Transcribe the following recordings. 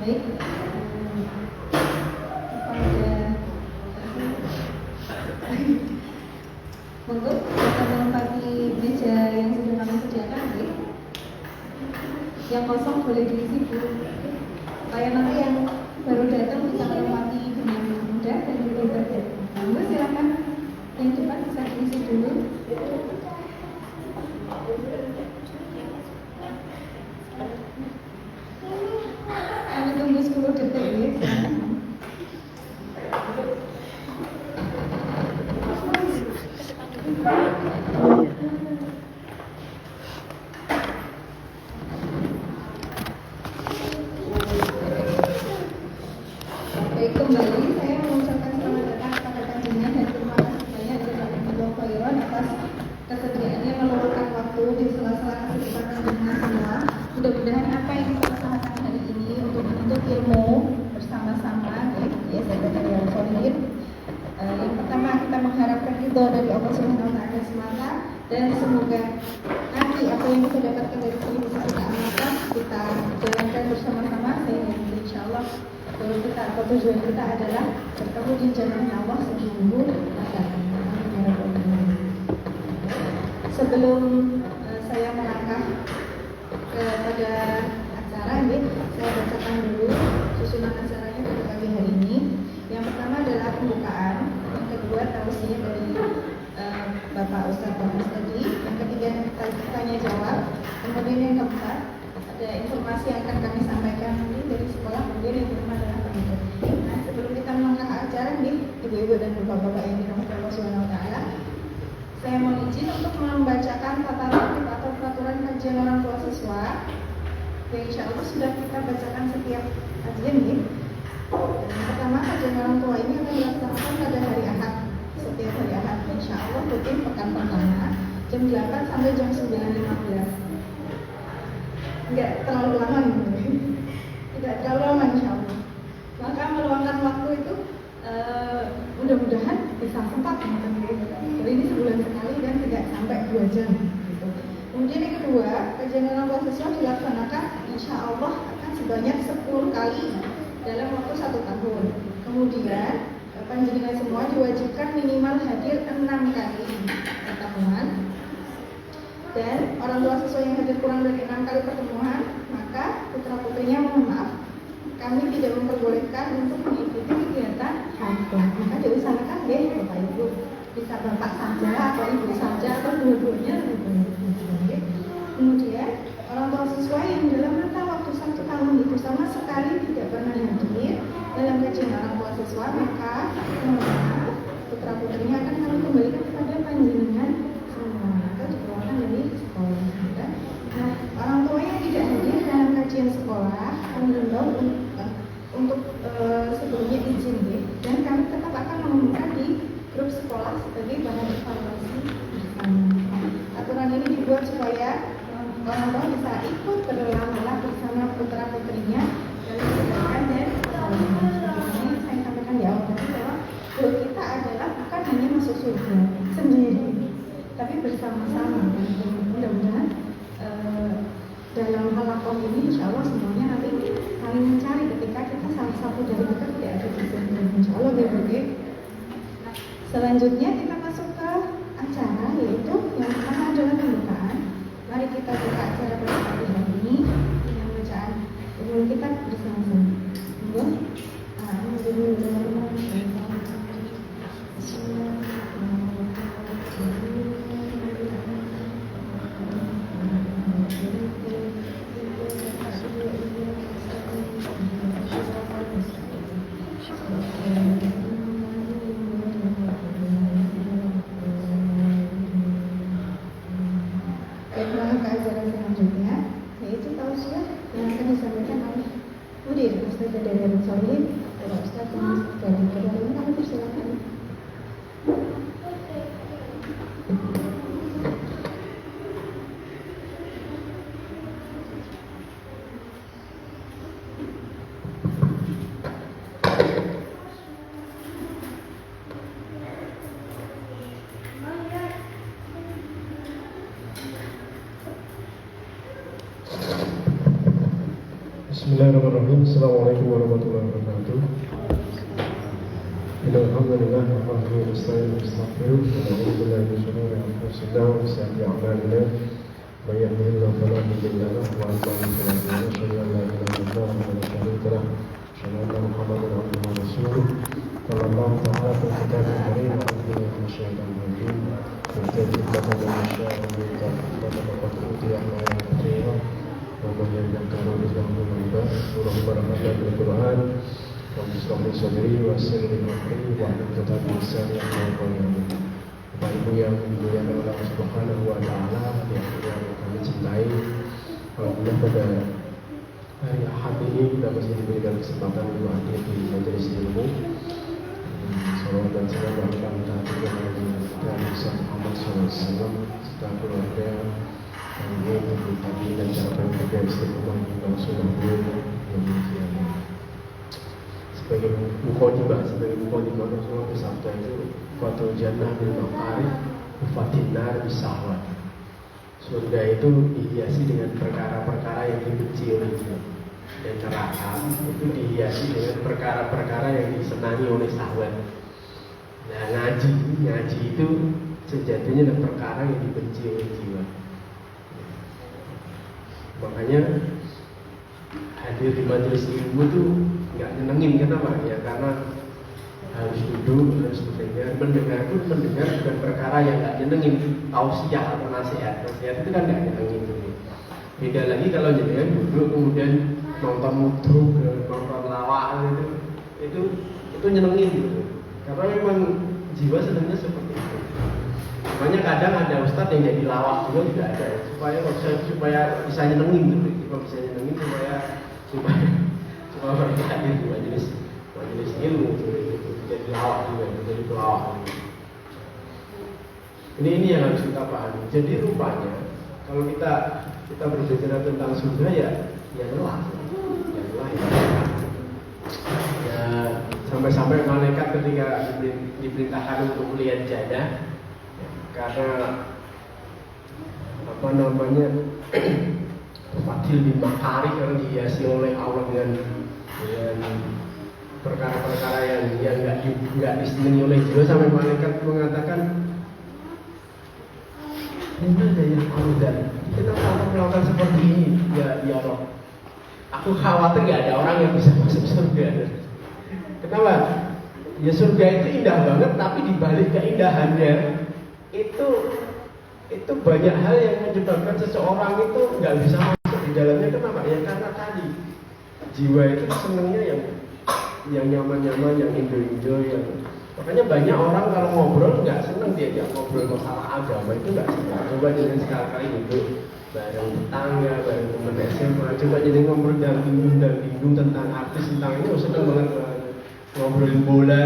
Baik, kepada untuk kita menempati meja yang sudah kami sediakan, baik. Yang kosong boleh diisi dulu, supaya nanti yang baru datang bisa menempati dengan mudah dan lebih bergerak. Nah, silakan yang cepat bisa diisi dulu. Kami tunggu 10 detik ya. Baik, kembali saya mengucapkan selamat datang kepada kajian dan terima kasih banyak kepada Bapak Khairon atas kesediaannya meluangkan waktu di sela-sela kesempatan dengan semua. Mudah-mudahan apa yang kita usahakan hari ini untuk menuntut ilmu bersama-sama, ya sahabat yang solihin. Yang pertama kita mengharapkan ridho dari Allah Subhanahu Wa Taala semata, dan semoga nanti apa yang kita dapatkan dari sini bisa kita amalkan, kita jalankan bersama-sama sehingga insya Allah kita atau tujuan kita adalah bertemu di jalan Allah Subhanahu Wa Taala. Sebelum saya melangkah kepada acara ini, saya bacakan dulu susunan acaranya pada pagi hari ini. Yang pertama adalah pembukaan, yang kedua tausiah dari Bapak Ustadz Thomas tadi, yang ketiga tanya jawab, kemudian yang keempat ada informasi yang akan kami sampaikan nanti dari sekolah, kemudian yang kelima adalah penutup. Nah, sebelum kita melangkah acara nih, ibu-ibu dan bapak-bapak yang dirahmati Allah Subhanahu Wa Taala, saya mau izin untuk membacakan tata tertib atau peraturan kajian orang tua siswa yang insya Allah sudah kita bacakan setiap kajian nih. Yang pertama, kajian orang tua ini akan dilaksanakan pada hari Ahad, setiap hari Ahad insya Allah rutin pekan pertama jam 8 sampai jam 9.15. Enggak terlalu lama nih, tidak terlalu lama insya Allah. Maka meluangkan waktu itu mudah-mudahan bisa sempat teman-teman. Jadi ini sebulan sekali dan tidak sampai 2 jam gitu. Kemudian yang kedua, kajian orang tua siswa dilaksanakan insya Allah akan sebanyak 10 kali dalam waktu 1 tahun. Kemudian panjenengan semua diwajibkan minimal hadir 6 kali pertemuan, dan orang tua siswa yang hadir kurang dari 6 kali pertemuan, maka putra putrinya mohon maaf, kami tidak memperbolehkan untuk mengikuti kegiatan kantor. Maka diusahakan deh Bapak Ibu, bisa bapak saja atau ibu saja atau dua-duanya. Kemudian orang tua siswa yang dalam rentang waktu 1 tahun itu sama sekali tidak pernah hadir dalam kajian orang tua siswa, maka putra putrinya akan kami kembalikan kepada panjenengan semua atau dikeluarkan dari sekolah. Nah, orang tua yang tidak hadir dalam kajian sekolah kami himbau untuk sebelumnya izin deh, dan kami tetap akan mengumumkan di grup sekolah sebagai bahan evaluasi bersama. Aturan ini dibuat supaya orang tua bisa ikut berlalu-lalang bersama putra putrinya dalam kegiatan dan ini saya sampaikan di awal tadi bahwa goal kita adalah bukan hanya masuk surga sendiri, tapi bersama-sama. Mudah-mudahan dalam halakom ini insya Allah semuanya nanti saling mencari ketika kita salah satu dari kita tidak ada di sini, insya Allah baik-baik. Nah, selanjutnya kita masuk ke acara, yaitu yang pertama adalah pembukaan. Mari kita buka acara pada pagi hari ini dengan bacaan umum kita bersama-sama. Bismillahirrahmanirrahim. Assalamualaikum warahmatullahi wabarakatuh. Alhamdulillah wa nasta'inu wa nastaghfiruh wa na'udzu billahi min shururi anfusina wa sayyiati a'malina. May yahdihillahu fala mudilla lahu wa man yudlil fala hadiya lahu. Asyhadu an la ilaha illallah wa la syarika lahu. Asyhadu anna Muhammadan abduhu wa rasuluh. Sallallahu ta'ala fil kitabil karim wa alihi wa sahbihi ajma'in. Berterima kasih kepada Allah wa utiya wa ومن يذكر رزقه من surah Al-Baqarah Al-Quran wa Muslim Sadri wa Sirri Mahri wa Al-Kitab Al-Sani Al-Quran. Bapak Ibu yang dimuliakan oleh Allah Subhanahu wa Ta'ala, yang kami cintai, alhamdulillah pada hari Ahad ini kita masih diberikan kesempatan untuk hadir di majelis ilmu. Salawat dan salam berkah dari Ustaz Muhammad SAW serta keluarga ini untuk kami dan cara berpikir istiqomah yang sudah beliau yang demikian. Sebagai mukhodimah Rasulullah bersabda itu, "Fatul jannah bil maqari, fatin nar bisahwat." Surga itu dihiasi dengan perkara-perkara yang dibenci oleh dia, dan neraka itu dihiasi dengan perkara-perkara yang disenangi oleh syahwat. Nah, ngaji itu sejatinya adalah perkara yang dibenci oleh jiwa. Makanya hadir di majelis ilmu tuh nggak nyenengin, kenapa? Ya karena harus duduk, harus mendengar bukan perkara yang nggak nyenengin, tausiah atau nasihat itu kan nggak nyenengin. Beda lagi kalau jenengan duduk kemudian nonton mudruk, nonton lawak itu nyenengin gitu. Karena memang jiwa senangnya seperti itu. Makanya kadang ada ustadz yang jadi lawak juga ada supaya bisa nyenengin gitu. Kalau bisa nyenengin supaya mereka hadir di majelis ilmu gitu. Jadi lawak juga, jadi pelawak. Ini yang harus kita pahami. Jadi rupanya kalau kita berbicara tentang surga ya lelah ya sampai malaikat ketika diperintahkan untuk melihat jannah, karena Fadil bin Makari karena dihiasi oleh Allah dengan perkara-perkara yang nggak disenangi oleh jiwa, sampai malaikat mengatakan, ini ada yang Allah, kita akan melakukan seperti ini ya Allah. Aku khawatir nggak ada orang yang bisa masuk surga. Kenapa? Ya surga itu indah banget, tapi dibalik keindahannya itu banyak hal yang menyebabkan seseorang itu nggak bisa masuk di dalamnya. Kenapa? Ya karena tadi jiwa itu senangnya yang nyaman-nyaman, yang enjoy. Makanya banyak orang kalau ngobrol nggak senang diajak ngobrol masalah agama, itu nggak senang. Coba jadi sekali-kali duduk bareng tetangga, bareng teman SMA, coba jadi ngobrol dan bingung tentang artis, tentang ini, senang banget ngobrolin bola.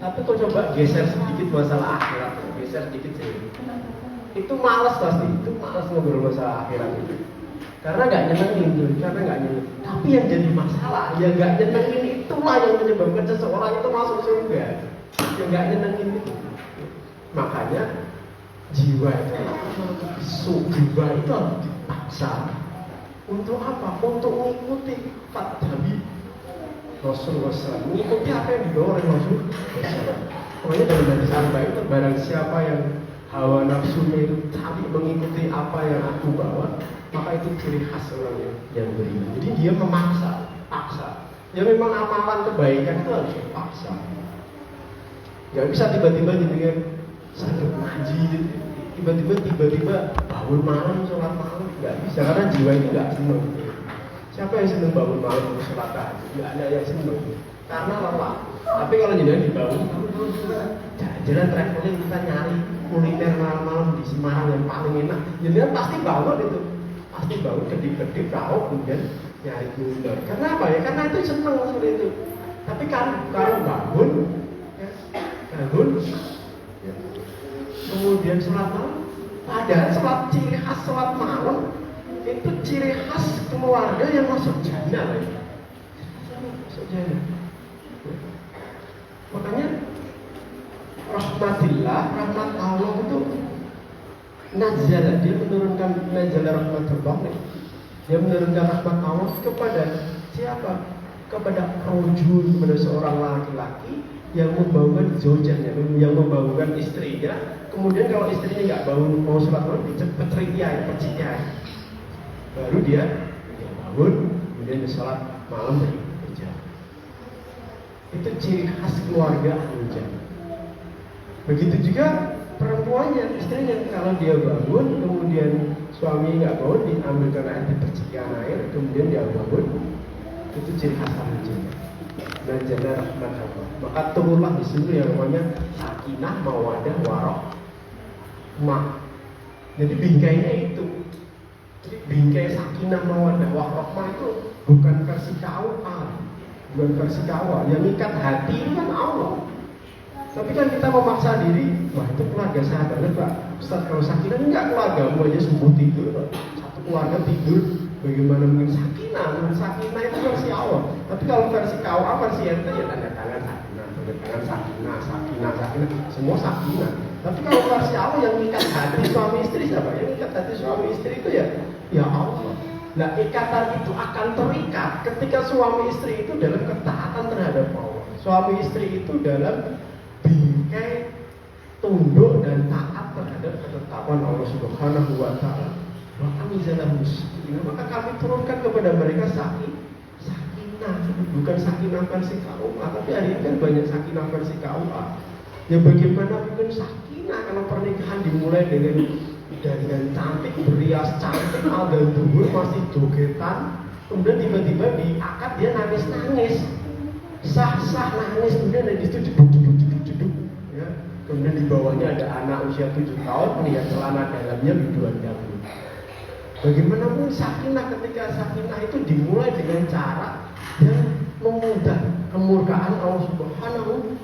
Tapi kok coba geser sedikit masalah akhirat, geser sedikit sih. Itu malas pasti, itu malas ngobrol masalah akhirat itu. Karena nggak nyenengin, Tapi yang jadi masalah, ya nggak nyenengin itulah yang menyebabkan seseorang itu masuk surga. Yang nggak nyenengin itu. Makanya jiwa itu harus dipaksa. Untuk apa? Untuk mengikuti Nabi Rasulullah SAW, mengikuti apa yang dibawa oleh Rasulullah. Pokoknya dari hadis arba'in itu, barang siapa yang hawa nafsunya itu tapi mengikuti apa yang aku bawa, maka itu ciri khas orang yang beriman. Jadi dia paksa. Ya memang amalan kebaikan itu harus dipaksa. Gak bisa tiba-tiba dengan sakit ngaji, tiba-tiba bangun malam, sholat malam, gak bisa, karena jiwa itu gak senang. Siapa yang senang bangun malam sholat tahajud? Gak ada yang senang, karena lelah. Tapi kalau jangan dibangun, jalan traveling, kita nyari kuliner malam-malam di Semarang yang paling enak, jadi pasti bangun itu, pasti bangun kedip-kedip kau kemudian nyari kuliner. Karena apa ya? Karena itu senang seperti itu. Tapi kalau bangun, kemudian sholat malam, padahal sholat ciri khas sholat malam itu ciri khas keluarga yang masuk jannah. Masuk jannah. Makanya rahmat Allah itu nazala, dia menurunkan nazala rahmatullah Dia menurunkan rahmat Allah kepada siapa? Kepada rojul, kepada seorang laki-laki yang membangun zojanya, yang membangunkan istrinya. Kemudian kalau istrinya nggak bangun mau sholat malam, peciknya, baru dia bangun, kemudian dia sholat malam berjam. Itu ciri khas keluarga hujan. Begitu juga perempuannya, istrinya, kalau dia bangun, kemudian suami nggak bangun, diambilkan air, dipercikan air, kemudian dia bangun, itu ciri khas hujan. Dan jana rahmat Allah. Maka turunlah di sini yang namanya sakinah, mawadah, warahmah. Jadi bingkainya itu. Jadi bingkai sakinah, mawadah, warahmah itu bukan versi KUA, bukan versi KUA. Yang ikat hati itu kan Allah. Tapi kan kita memaksa diri, wah itu keluarga saya banget Pak Ustaz, kalau sakinah enggak, keluargamu aja subuh tidur Pak. Satu keluarga tidur, bagaimana mungkin sakinah? Sakinah itu versi Allah. Tapi kalau versi KUA, versi RT ya tanda tangan sakinah, tanda tangan sakinah, semua sakinah. Tapi kalau versi Allah yang ikat hati suami istri siapa? Yang ikat hati suami istri itu ya Allah. Nah ikatan itu akan terikat ketika suami istri itu dalam ketaatan terhadap Allah. Suami istri itu dalam bingkai tunduk dan taat terhadap ketetapan Allah Subhanahu wa Ta'ala. Wa anzalna sakinah, maka kami turunkan kepada mereka sakinah, bukan sakinah versi KUA, tapi hari ini kan banyak sakinah versi KUA. Ya bagaimana mungkin sakinah kalau pernikahan dimulai dengan cantik, berias cantik, alga dubur masih jogetan, kemudian tiba-tiba di akad dia nangis-nangis, sah nangis, kemudian dari situ jeduk, ya. Kemudian di bawahnya ada anak usia 7 tahun, melihat celana dalamnya biduan dahulu. Bagaimana pun sakinah, ketika sakinah itu dimulai dengan cara yang mengundang kemurkaan Allah Subhanahu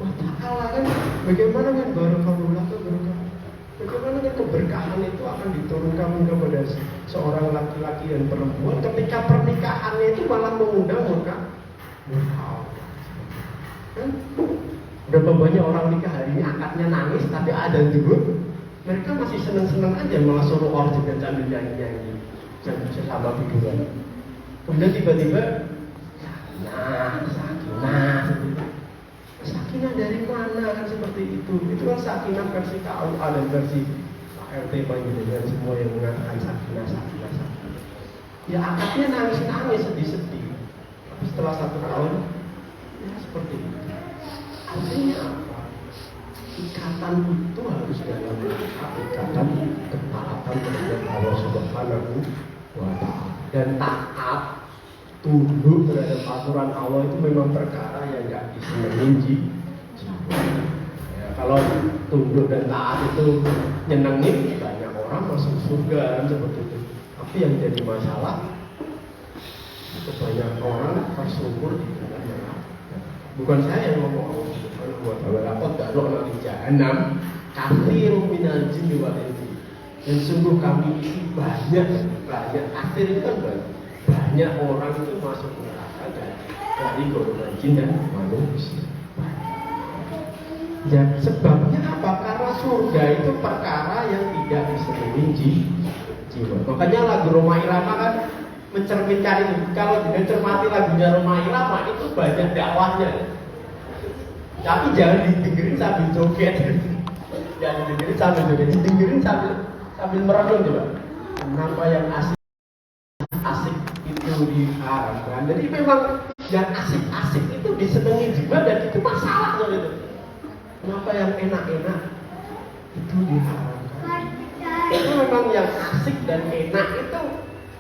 wa Ta'ala kan. Bagaimana kan barakallahu, bagaimana kan keberkahan itu akan diturunkan kepada seorang laki-laki dan perempuan ketika pernikahannya itu malah mengundang murka Allah. Kan? Berapa banyak orang nikah hari ini akadnya nangis, tapi ada dulu mereka masih senang-senang aja, malah suruh organ dan sambil nyanyi-nyanyi sama biduan. Kemudian tiba-tiba sakinah dari mana kan seperti itu? Itu kan sakinah versi KUA dan versi RT Panjenengan semua yang mengatakan sakinah. Ya akadnya nangis-nangis, sedih-sedih. Tapi setelah 1 tahun, ya seperti itu. Artinya apa? Ikatan itu harus dalam ikatan ketaatan terhadap Allah Subhanahu wa Ta'ala. Dan taat, tunduk terhadap aturan Allah itu memang perkara yang gak disenengin jiwa. Ya, kalau tunduk dan taat itu nyenengin, banyak orang masuk surga kan seperti itu. Tapi yang jadi masalah, kebanyakan orang tersyukur di dalam neraka. Bukan saya yang ngomong, Allah Subhanahu wa Ta'ala laqad dara'na li jahannam katsirun minal jinni wal insi. Dan sungguh kami isi banyak akhir itu kan banyak orang itu masuk neraka dari golongan jin dan manusia. Ya, sebabnya apa? Karena surga itu perkara yang tidak disenangi jiwa. Makanya lagu Roma Irama kan mencerminkan itu. Kalau dicermati lagunya Roma Irama itu banyak dakwahnya. Tapi jangan didengerin sambil joget. Jangan didengerin sambil joget, didengerin sambil merenung coba. Kenapa yang asik itu diharamkan? Jadi memang yang asik itu disenangi jiwa dan itu masalah loh itu. Kenapa yang enak-enak itu diharamkan? Itu memang yang asik dan enak itu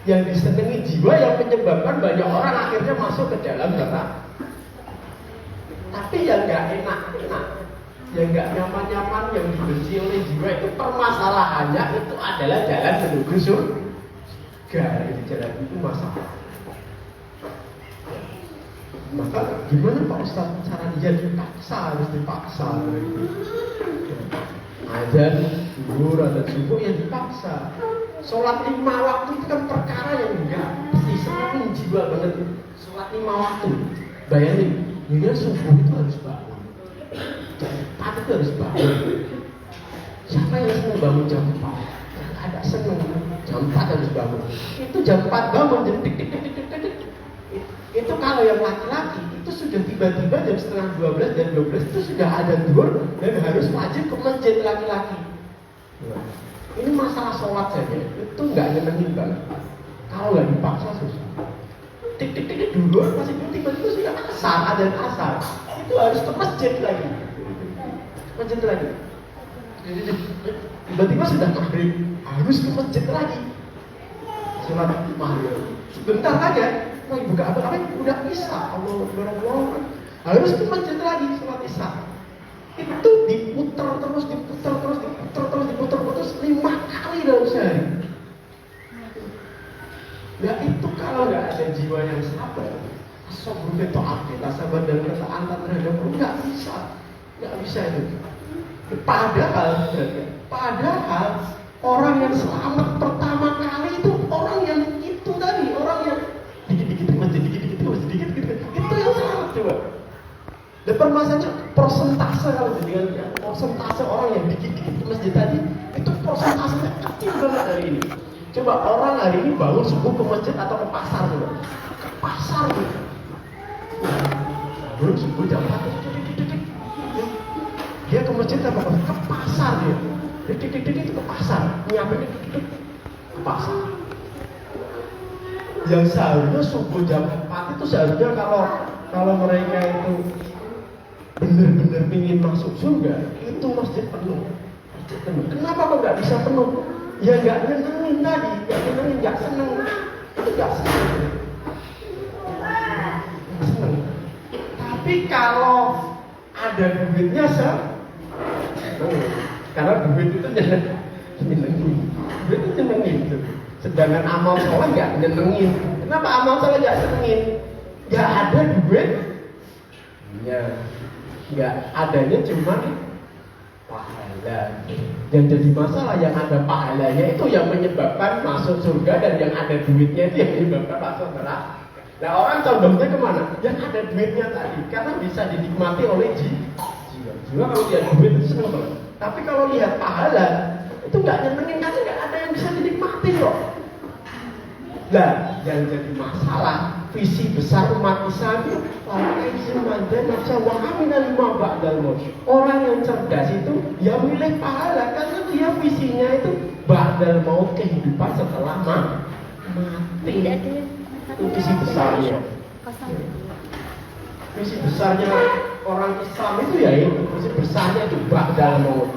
yang disenangi jiwa yang menyebabkan banyak orang akhirnya masuk ke dalam neraka. Tapi yang nggak enak-enak, yang nggak nyaman-nyaman, yang dibenci oleh jiwa itu permasalahannya itu adalah jalan menuju surga. Jadi jalan itu masalah. Maka gimana Pak Ustaz cara dia dipaksa, harus dipaksa gitu. Azan, zuhur, azan subuh yang dipaksa. Sholat 5 waktu itu kan perkara yang enggak pasti senang jiwa banget. Sholat 5 waktu, bayangin, ini subuh itu harus bangun, jam 4 itu harus bangun. Siapa yang senang bangun jam 4? Yang ada senang jam jam 4 harus bangun. Itu jam 4 bangun, jadi itu kalau yang laki-laki itu sudah tiba-tiba jam setengah 12 dan 12 itu sudah ada zuhur dan harus wajib ke masjid laki-laki. Nah, ini masalah sholat saja itu nggak nyenengin banget. Kalau nggak dipaksa susah. Tik dulu masih tiba-tiba sudah asar, ada asar itu harus ke masjid lagi. Tiba-tiba sudah maghrib harus ke masjid lagi. Sholat maghrib sebentar aja. Mau buka apa udah isya, Allah harus ke masjid lagi sholat isya. Itu diputar terus 5 kali dalam sehari. Ya itu kalau nggak ada jiwa yang sabar, sabar itu kita sabar dan ketaatan terhadap Allah nggak bisa itu. Padahal orang yang selamat pertama kali itu orang yang itu tadi, orang yang dikit-dikit masjid, itu yang selamat coba. Dan permasalahannya persentase kalau jadikan persentase orang yang dikit-dikit ke masjid tadi itu persentasenya kecil banget hari ini. Coba orang hari ini bangun subuh ke masjid atau ke pasar coba. Ke pasar gitu. Bangun subuh jam 4 dia ke masjid apa? Ke pasar dia. Itu ke pasar, nyampe ke pasar. Yang seharusnya subuh jam 4 itu seharusnya kalau mereka itu benar-benar ingin masuk surga, itu masjid penuh. Kenapa kok nggak bisa penuh? Ya nggak nyenengin tadi, nggak seneng. Itu nggak seneng. Tapi kalau ada duitnya karena duit itu nyenengin. Duit itu nyenengin. Sedangkan amal soleh nggak nyenengin. Kenapa amal soleh nggak nyenengin? Nggak ada duit. Ya, nggak adanya cuma pahala. Yang jadi masalah yang ada pahalanya itu yang menyebabkan masuk surga, dan yang ada duitnya itu yang menyebabkan masuk neraka. Nah orang condongnya kemana? Yang ada duitnya tadi, karena bisa dinikmati oleh jiwa. Jiwa kalau lihat duit itu senang banget. Tapi kalau lihat pahala itu nggak nyenengin, karena nggak ada yang bisa dinikmati kok. Nah yang jadi masalah visi besar umat Islam itu orang yang cerdas itu ya milih pahala, karena dia visinya itu ba'dal maut, kehidupan setelah mati. Itu visi besarnya. Visi besarnya orang Islam itu ya itu, visi besarnya itu ba'dal maut.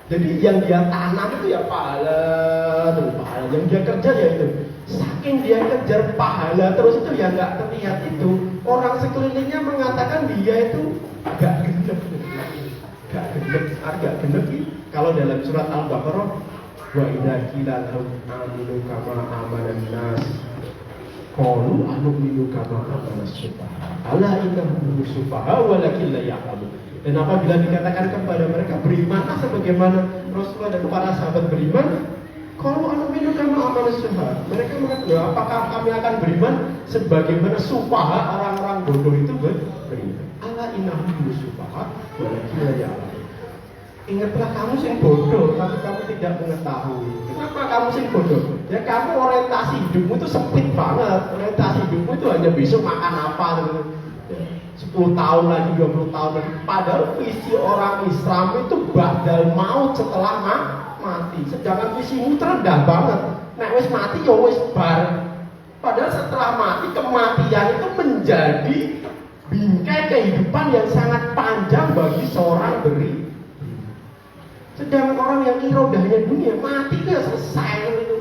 Jadi yang dia tanam itu ya pahala, yang dia kerja ya itu. Saking dia kejar pahala terus itu ya nggak terlihat itu. Orang sekelilingnya mengatakan dia itu agak genep. Kalau dalam surat Al-Baqarah, wa idza qila lahum aminu kama amanan nas qalu anu'minu kama amanas sufaha ala innahum sufaha walakin la ya'lamun. Dan apabila dikatakan kepada mereka berimanlah sebagaimana Rasulullah dan para sahabat beriman, kalau anu'minu kama amanas sufaha, mereka mengatakan, apakah kami akan beriman sebagaimana sufaha, orang-orang bodoh itu beriman. Ala innahum sufaha walakin la ya'lamun. Ingatlah kamu sing bodoh, tapi kamu tidak mengetahui. Kenapa kamu sing bodoh? Ya kamu orientasi hidupmu itu sempit banget. Orientasi hidupmu itu hanya besok makan apa, 10 tahun lagi, 20 tahun lagi. Padahal visi orang Islam itu ba'dal maut, setelah mati. Sedangkan visimu terendah banget. Nek wis mati ya wis bar. Padahal setelah mati, kematian itu menjadi bingkai kehidupan yang sangat panjang bagi seorang beri. Sedangkan orang yang irodahnya dunia mati itu ya selesai itu.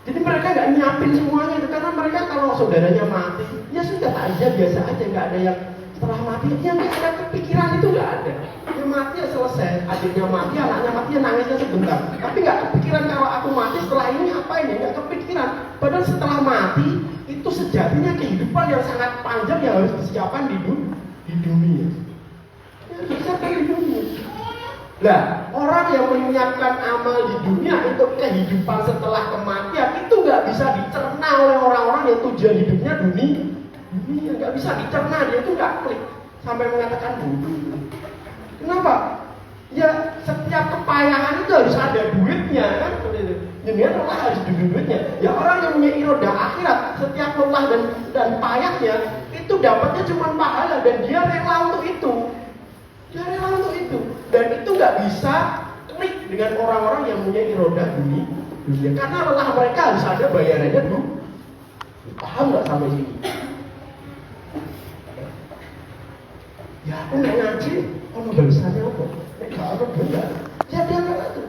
Jadi mereka nggak nyiapin semuanya itu, karena mereka kalau saudaranya mati ya sudah aja, biasa aja, nggak ada yang setelah mati ya nggak ada kepikiran, itu nggak ada. Ya mati ya selesai, adiknya mati, anaknya mati ya nangisnya sebentar. Tapi nggak kepikiran kalau aku mati setelah ini apa ini, nggak kepikiran. Padahal setelah mati itu sejatinya kehidupan yang sangat panjang yang harus disiapkan di dunia. Ya disiapkan di dunia. Nah, orang yang menyiapkan amal di dunia untuk kehidupan setelah kematian itu nggak bisa dicerna oleh orang-orang yang tujuan hidupnya dunia, nggak bisa dicerna, dia itu nggak klik sampai mengatakan bodoh. Kenapa? Ya setiap kepayangan itu harus ada duitnya kan? Jenengan lelah harus duit-duitnya. Ya orang yang punya iroda akhirat, setiap lelah dan payahnya itu dapatnya cuma pahala dan dia rela untuk itu. Dia rela untuk itu. Dan itu nggak bisa klik dengan orang-orang yang punya iroda dunia. Karena lelah mereka harus ada bayarannya dulu. Paham nggak sampai sini? Ya aku nggak ngaji, kalau balasannya apa? Nggak ada benda. Ya dia nggak itu.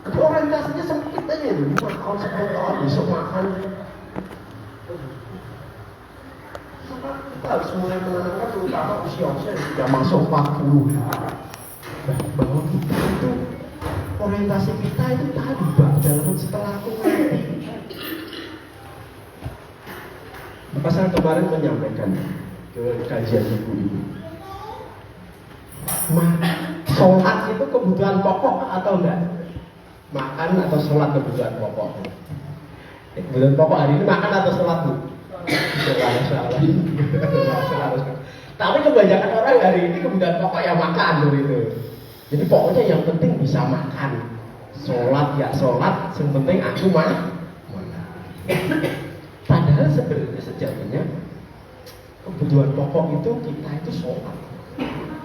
Jadi orientasinya sempit aja itu. Makan 10 tahun besok makan. Maka kita harus mulai menanamkan terutama usia-usia yang sudah masuk 40. Bahwa kita itu orientasi kita itu tadi Pak, dalam setelah aku mati. Maka saya kemarin menyampaikan ke kajian ibu ini. Sholat itu kebutuhan pokok atau enggak? Makan atau sholat kebutuhan pokok? Kebutuhan pokok hari ini makan atau sholat bu? Tapi kebanyakan orang hari ini kebutuhan pokok ya makan gitu. Jadi pokoknya yang penting bisa makan. Sholat ya sholat, yang penting aku makan. Padahal sebenarnya sejatinya kebutuhan pokok itu kita itu sholat.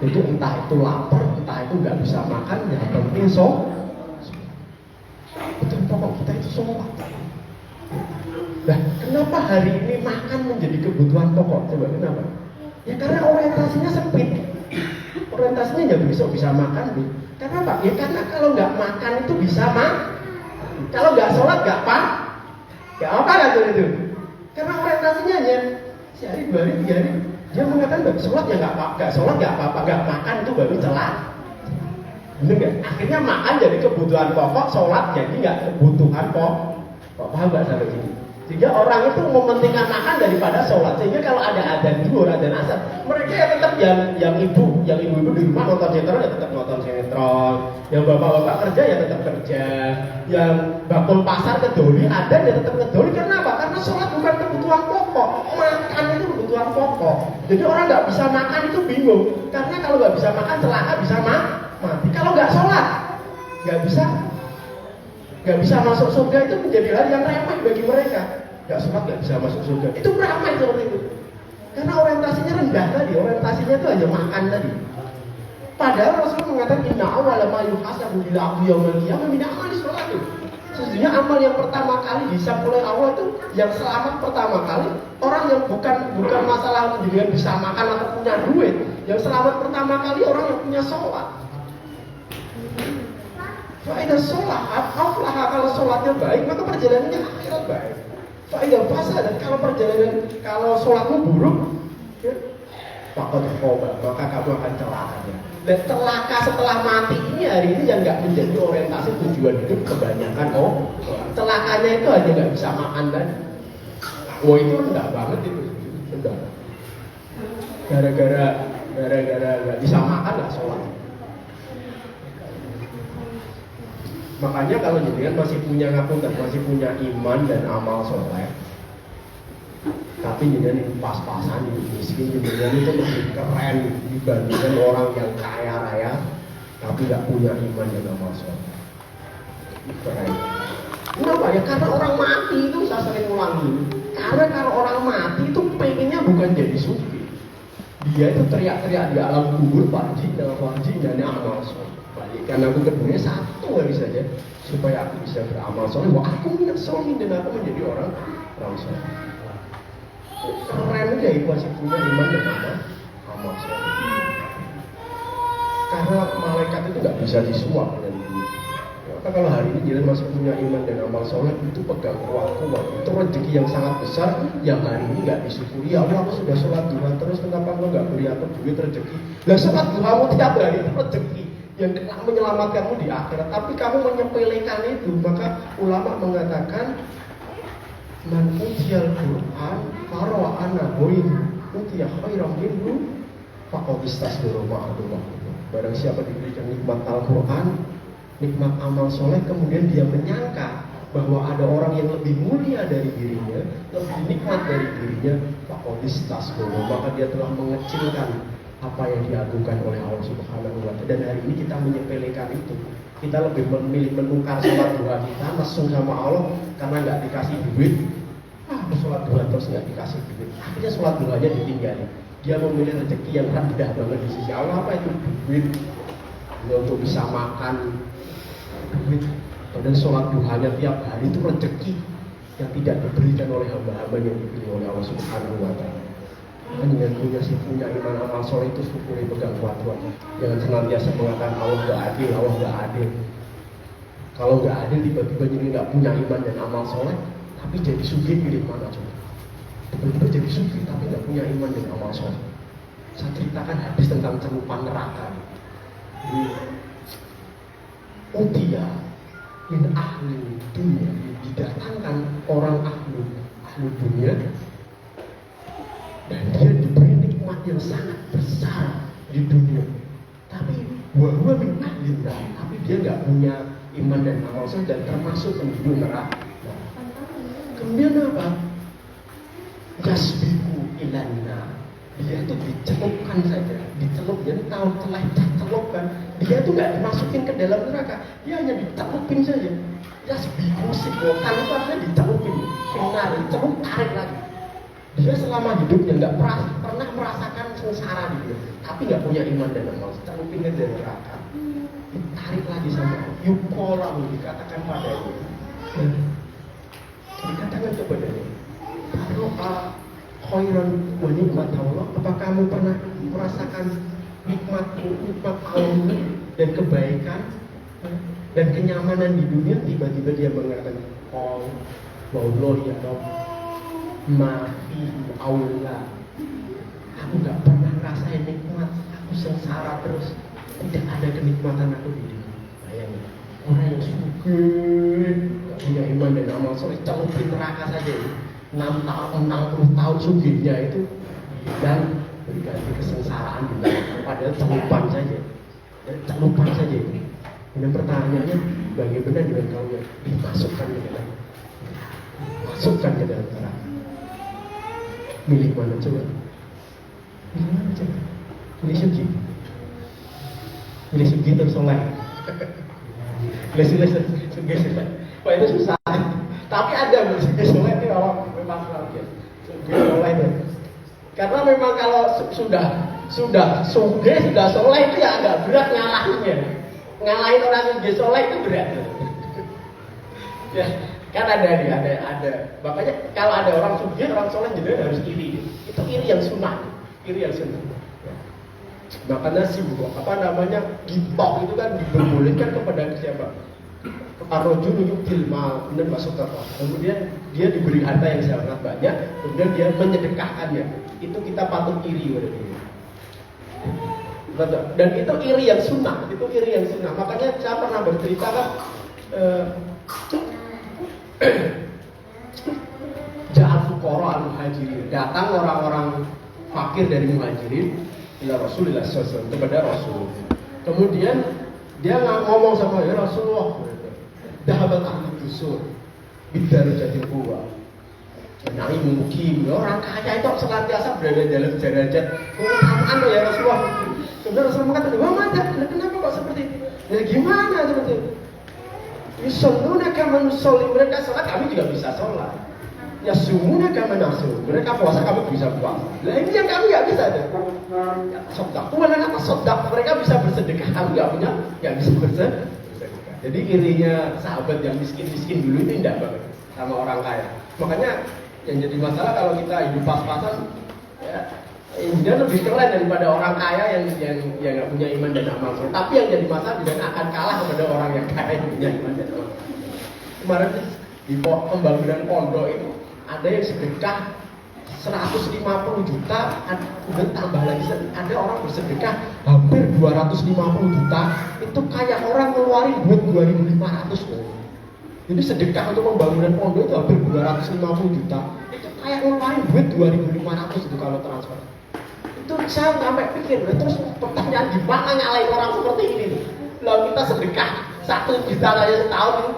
Jadi entah itu lapar, entah itu nggak bisa makan, yang penting sholat. Kebutuhan pokok kita itu sholat. Nah, kenapa hari ini makan menjadi kebutuhan pokok? Coba kenapa? Ya karena orientasinya sempit. Orientasinya ya besok bisa makan, Bu. Karena apa? Ya karena kalau nggak makan itu bisa makan. Kalau nggak sholat nggak apa? Nggak apa kan itu? Karena orientasinya hanya sehari, 2 hari, 3 hari. Dia mengatakan nggak sholat ya nggak apa, nggak sholat nggak apa-apa, nggak makan itu baru celah. Bener nggak? Akhirnya makan jadi kebutuhan pokok, sholat jadi nggak kebutuhan pokok. Paham nggak sampai sini? Sehingga orang itu mementingkan makan daripada sholat. Sehingga kalau ada adzan zuhur, adzan asar, mereka ya tetap yang ibu-ibu di rumah nonton sinetron ya tetap nonton sinetron. Yang bapak-bapak kerja ya tetap kerja. Yang bakul pasar ke doli ada ya tetap ke doli. Karena apa? Karena sholat bukan kebutuhan pokok. Makan itu kebutuhan pokok. Jadi orang nggak bisa makan itu bingung. Karena kalau nggak bisa makan celaka bisa mati. Kalau nggak sholat nggak bisa masuk surga itu menjadi hal yang remeh bagi mereka. Nggak sholat nggak bisa masuk surga. Itu ramai seperti itu. Karena orientasinya rendah tadi. Orientasinya itu hanya makan tadi. Padahal Rasul mengatakan inna awwala ma yuhasabu bil abdi yaumil qiyamah min amali sholat. Sesungguhnya amal yang pertama kali dihisab oleh Allah itu yang selamat pertama kali orang yang bukan masalah dengan bisa makan atau punya duit. Yang selamat pertama kali orang yang punya sholat. Faedah sholat, kalau sholatnya baik, maka perjalanannya akhirat baik. Faedah fasad, dan kalau sholatmu buruk, ya, maka kamu akan celaka. Dan celaka setelah mati ini hari ini yang nggak menjadi orientasi tujuan hidup kebanyakan celakanya itu aja nggak bisa makan dan, itu rendah banget itu, rendah. Gara-gara nggak bisa makan nggak sholat. Makanya kalau jenengan masih punya iman dan amal soleh, tapi jenengan itu pas-pasan, miskin, jenengan itu lebih keren dibandingkan orang yang kaya raya, tapi nggak punya iman dan amal soleh. Keren. Kenapa ya? Karena orang mati itu saya sering ulangi. Karena kalau orang mati itu pengennya bukan jadi sufi. Dia itu teriak-teriak di alam kubur, Pak Haji dan amal soleh. Karena aku keduanya 1 hari saja supaya aku bisa beramal soleh. Wah, aku minat soleh dan aku menjadi orang soleh. Keren aja itu masih punya iman dan amal soleh. Karena malaikat itu nggak bisa disuap dengan duit. Maka kalau hari ini dia masih punya iman dan amal soleh, itu pegang kuat. Itu rezeki yang sangat besar yang hari ini nggak disyukuri. Ya Allah, aku sudah sholat duha terus, kenapa aku nggak beri aku duit rezeki? Lah sholat duhamu tiap hari itu rezeki yang menyelamatkanmu di akhirat, tapi kamu menyepelekan itu. Maka ulama mengatakan man utiyal Quran farawa anahuin utiyah khairam minhu faqad istasbiru ma'adullah. Barang siapa diberikan nikmat Al-Quran, nikmat amal soleh, kemudian dia menyangka bahwa ada orang yang lebih mulia dari dirinya, lebih nikmat dari dirinya, faqad istasbiru, maka dia telah mengecilkan apa yang diagungkan oleh Allah Subhanahu wa Ta'ala. Dan hari ini kita menyepelekan itu. Kita lebih memilih menukar sholat duha kita mesum sama Allah karena nggak dikasih duit. Sholat duha terus nggak dikasih duit. Akhirnya sholat duhanya ditinggali. Dia memilih rezeki yang rendah banget di sisi Allah. Apa itu? Duit. Dia untuk bisa makan duit. Padahal sholat duhanya tiap hari itu rezeki yang tidak diberikan oleh hamba-hamba yang dipilih oleh Allah Subhanahu wa Ta'ala. Kan dengan punya iman amal soleh itu syukuri pegang kuat-kuat. Jangan senantiasa mengatakan Allah nggak adil, Allah nggak adil. Kalau nggak adil tiba-tiba jadi nggak punya iman dan amal soleh, tapi jadi sugih pilih mana coba? Tiba-tiba jadi sugih tapi nggak punya iman dan amal soleh. Saya ceritakan hadis tentang celupan neraka. Di Utia min ahli dunia, didatangkan orang ahli dunia dan dia diberi nikmat yang sangat besar di dunia, tapi wahwa min ahli neraka, tapi dia nggak punya iman dan amal soleh dan termasuk penduduk neraka. Kemudian apa? Yasbiku ilanna, dia itu dicelupkan saja, dicelup, jadi tahu celupkan. Dia itu nggak dimasukin ke dalam neraka, dia hanya dicelupin saja. Yasbiku siklokan itu artinya dicelupin, benar, dicelup tarik lagi. Dia selama hidupnya nggak pernah merasakan sengsara di dunia, tapi nggak punya iman dan amal, celupin ke dalam neraka, ditarik lagi sama yukolam, dikatakan padanya, dikatakan kepadanya, kalau khairan wa nikmat Allah, apa kamu pernah merasakan nikmat Allah dan kebaikan dan kenyamanan di dunia? Tiba-tiba dia mengatakan, oh wallah ya Rabb, mafi aula, aku nggak pernah ngerasain nikmat, aku sengsara terus, tidak ada kenikmatan aku di dunia. Bayangin, orang yang sugih, nggak punya iman dan amal soleh, celupin neraka saja. 60 tahun sugihnya itu dan berganti kesengsaraan di neraka, padahal celupan saja. Celupan saja. Dan pertanyaannya, bagaimana dengan kau yang dimasukkan ke dalam, masukkan ke dalam neraka? Milik mana coba? Milik mana coba? Milik sugih. Milik sugih terus soleh. Sugih. Wah itu susah. Tapi ada milik sugih soleh itu orang memang sugih soleh itu. Karena memang kalau sudah sugih, sudah soleh itu ya agak berat ngalahinnya. Ngalahin orang sugih soleh itu berat. Ya, kan ada. Makanya kalau ada orang sugih, orang soleh juga harus iri. Itu iri yang sunnah. Makanya gitok itu kan diperbolehkan kepada siapa? Ar-rajulu yu'til mal benar masuk apa? Kemudian dia diberi harta yang sangat banyak, kemudian dia menyedekahkannya. Itu kita patut iri pada dia. Dan itu iri yang sunnah, Makanya saya pernah bercerita kan, Ja'al fuqara al-muhajirin, datang orang-orang fakir dari muhajirin ila Rasulullah SAW, kepada Rasul. Kemudian dia ngomong sama ya Rasulullah, dahabat ahli dusur bidar jadi kuwa. Nah mungkin orang kaya itu senantiasa berada dalam derajat keutamaan ya Rasulullah. Kemudian Rasulullah mengatakan, wah mata, kenapa kok seperti itu? Ya gimana seperti itu? Yusalluna kama nusalli, mereka sholat, kami juga bisa sholat. Ya sumuna kama nasum, mereka puasa, kami bisa puasa. Nah ini yang kami nggak bisa deh. Ya, sodak, mana kata sodak, mereka bisa bersedekah, kami nggak bisa bersedekah. Jadi irinya sahabat yang miskin dulu itu indah banget sama orang kaya. Makanya yang jadi masalah kalau kita hidup pas-pasan, ya, dia lebih keren daripada orang kaya yang nggak punya iman dan amal soleh. Tapi yang jadi masalah dia akan kalah kepada orang yang kaya yang punya iman dan amal. Kemarin di pembangunan pondok itu ada yang sedekah 150 juta, kemudian tambah lagi ada orang bersedekah hampir 250 juta. Itu kayak orang ngeluarin duit 2.500. Jadi sedekah untuk pembangunan pondok itu hampir 250 juta. Itu kayak ngeluarin duit 2.500 itu kalau transfer. Itu saya sampai pikir, terus pertanyaan gimana nyalain orang seperti ini? Lalu kita sedekah 1 juta aja setahun itu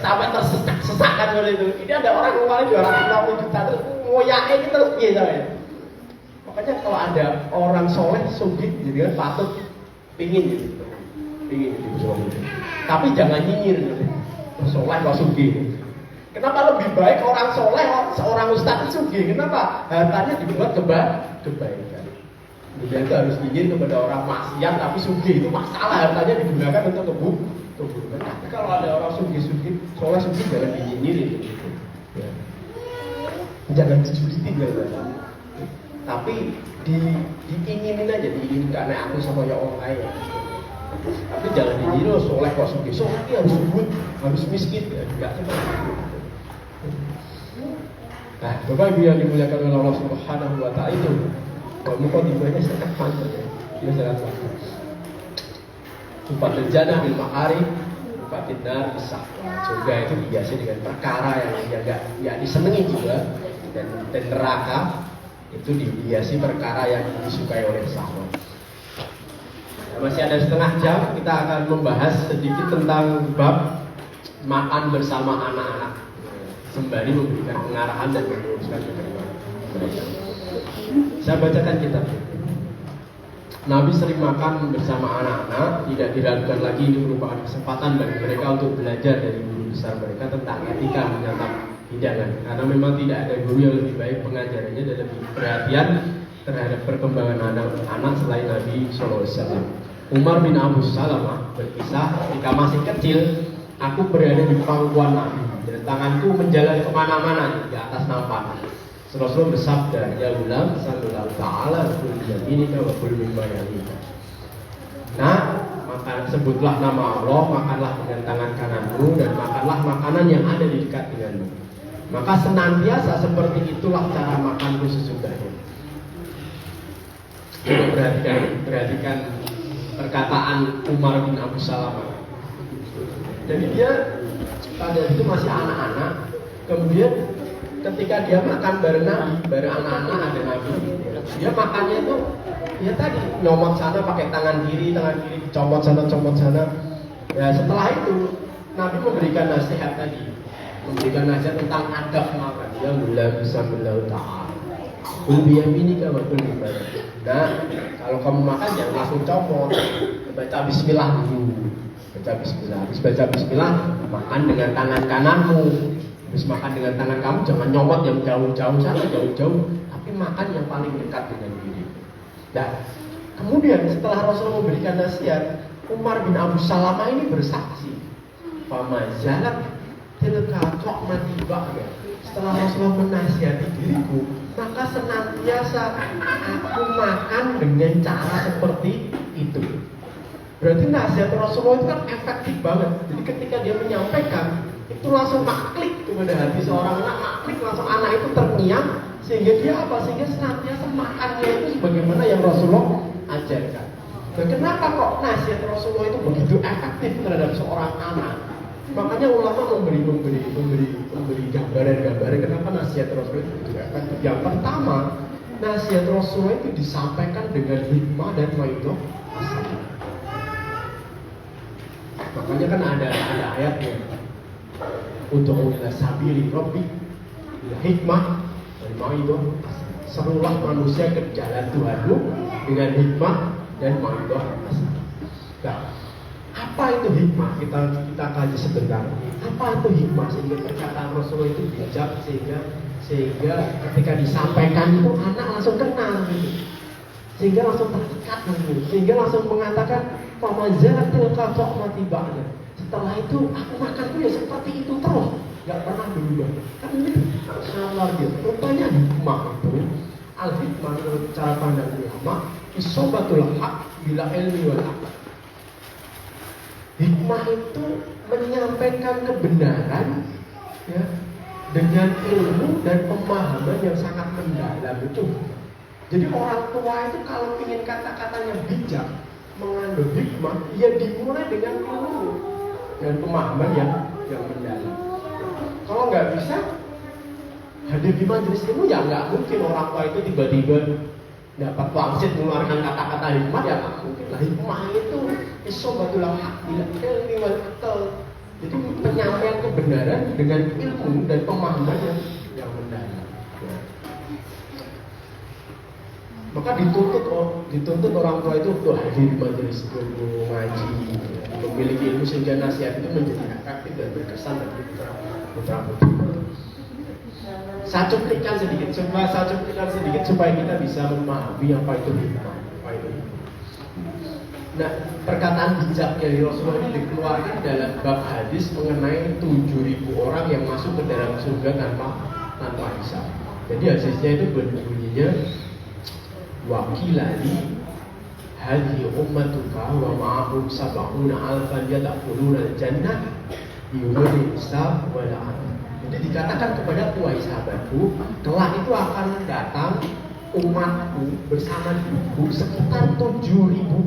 sampai tersesak-sesakan oleh itu. Ini ada orang ngeluarin 250 juta terus ngoyaknya kita terus biasa ya. Makanya kalau ada orang soleh sugih, jadi kan patut pingin gitu. Pingin jadi soleh. Tapi jangan nyinyir gitu. Soleh kok sugih. Kenapa lebih baik orang soleh, seorang ustadz sugih? Kenapa? Hartanya dibuat kebaikan. Kemudian itu harus nyinyir kepada orang maksiat tapi sugih, itu masalah, hartanya digunakan untuk keburukan. Tapi kalau ada orang sugih, soleh sugih, jangan dinyinyirin gitu. Ya. Jangan dijulitin gitu. Tapi diinginin aja, diinginin karena aku sama ya orang lain. Tapi jangan dinyinyirin, soleh kok sugih, soleh dia harus subut, harus miskin, ya enggak seperti itu. Nah, Bapak Ibu yang dimuliakan oleh Allah Subhanahu wa Ta'ala itu, kalau mukadimahnya sangat panjang ya. Dia sangat panjang. Tufatul jannah bil makari, tufatul nar bisa. Surga itu dihiasi dengan perkara yang enggak disenangi juga, dan neraka itu dihiasi perkara yang disukai oleh sahabat. Nah, masih ada setengah jam, kita akan membahas sedikit tentang bab makan bersama anak-anak, sembari memberikan pengarahan dan meluruskan kehidupan mereka. Saya bacakan kitab. Nabi sering makan bersama anak-anak, tidak diragukan lagi ini merupakan kesempatan bagi mereka untuk belajar dari guru besar mereka tentang etika menyantap hidangan. Karena memang tidak ada guru yang lebih baik pengajarannya dan lebih perhatian terhadap perkembangan anak-anak selain Nabi SAW. Umar bin Abu Salamah berkisah, ketika masih kecil, aku berada di pangkuan Nabi dan tanganku menjalar kemana-mana di atas nampan. Rasulullah bersabda, ya ulam, sallallahu ta'ala kul yaminika wa kul mimma yalika. Nah, maka sebutlah nama Allah, makanlah dengan tangan kananmu dan makanlah makanan yang ada di dekat denganmu. Maka senantiasa seperti itulah cara makanku sesudahnya. Perhatikan perkataan Umar bin Abu Salamah. Jadi dia pada itu masih anak-anak, kemudian ketika dia makan bareng Nabi, bareng anak-anak ada Nabi, dia makannya itu ya tadi nyomot sana pakai tangan kiri comot sana. Ya setelah itu Nabi memberikan nasihat tentang adab makan. Ya mulai bisa beliau taat. Ulbiyah ini kamu beribadah. Nah kalau kamu makan jangan langsung comot, baca Bismillah dulu. Habis baca Bismillah, makan dengan tangan kananmu. Habis makan dengan tangan kamu, jangan nyomot yang jauh-jauh sana, tapi makan yang paling dekat dengan diri. Dan kemudian setelah Rasulullah memberikan nasihat, Umar bin Abu Salamah ini bersaksi, "Famazalat tilka qa'mati ba'da." Setelah Rasulullah menasihati diriku, maka senantiasa aku makan dengan cara seperti itu. Berarti nasihat Rasulullah itu kan efektif banget. Jadi ketika dia menyampaikan, itu langsung maklik kepada hati seorang anak, maklik langsung anak itu terngiang, sehingga dia apa? Sehingga senantiasa makannya itu sebagaimana yang Rasulullah ajarkan. Dan kenapa kok nasihat Rasulullah itu begitu efektif terhadap seorang anak? Makanya ulama memberi gambaran kenapa nasihat Rasulullah itu begitu efektif. Yang pertama, nasihat Rasulullah itu disampaikan dengan hikmah dan mau'izah hasanah. Makanya kan ada ayatnya, untuk ila sabili Rabbi hikmah dan mau'izah, serulah manusia ke jalan Tuhanmu dengan hikmah dan mau'izah hasanah. Nah, apa itu hikmah? Kita kaji sebentar. Apa itu hikmah sehingga perkataan Rasulullah itu bijak sehingga ketika disampaikan itu anak langsung kenal gitu. Sehingga langsung terdekat gitu. Sehingga langsung mengatakan famazalatil qa'mati ba'da. Setelah itu aku makanku ya seperti itu terus, enggak pernah berubah. Kan ini salah dia. Rupanya hikmah itu, al-hikmah menurut cara pandang ulama, isobatul haq bila ilmi wal aql. Hikmah itu menyampaikan kebenaran ya, dengan ilmu dan pemahaman yang sangat mendalam itu. Jadi orang tua itu kalau ingin kata-katanya bijak, mengandung hikmah, ya dimulai dengan ilmu dan pemahaman yang mendalam. Kalau nggak bisa hadir di majelis ilmu, ya nggak mungkin orang tua itu tiba-tiba dapat wangsit mengeluarkan kata-kata hikmah, ya nggak mungkin lah. Hikmah itu isobatul haq bila ilmi wal aql. Jadi penyampaian kebenaran dengan ilmu dan pemahaman yang mendalam. Maka dituntut orang tua itu untuk hadir di majelis ilmu, ngaji, memiliki ilmu sehingga nasihat itu menjadi efektif dan berkesan bagi putra putri. Saya cuplikan sedikit supaya kita bisa memahami apa itu hikmah. Nah, perkataan bijak dari Rasulullah ini dikeluarkan dalam bab hadis mengenai 7.000 orang yang masuk ke dalam surga tanpa hisab. Jadi hadisnya itu berbunyinya wakilani hadhihi ummatuka wa ma'ahum sab'una alfan yadkhuluna al-jannah bighayri hisab wa la adab. Jadi dikatakan kepada wahai sahabatku, kelak itu akan datang umatku bersama ibu sekitar 7.000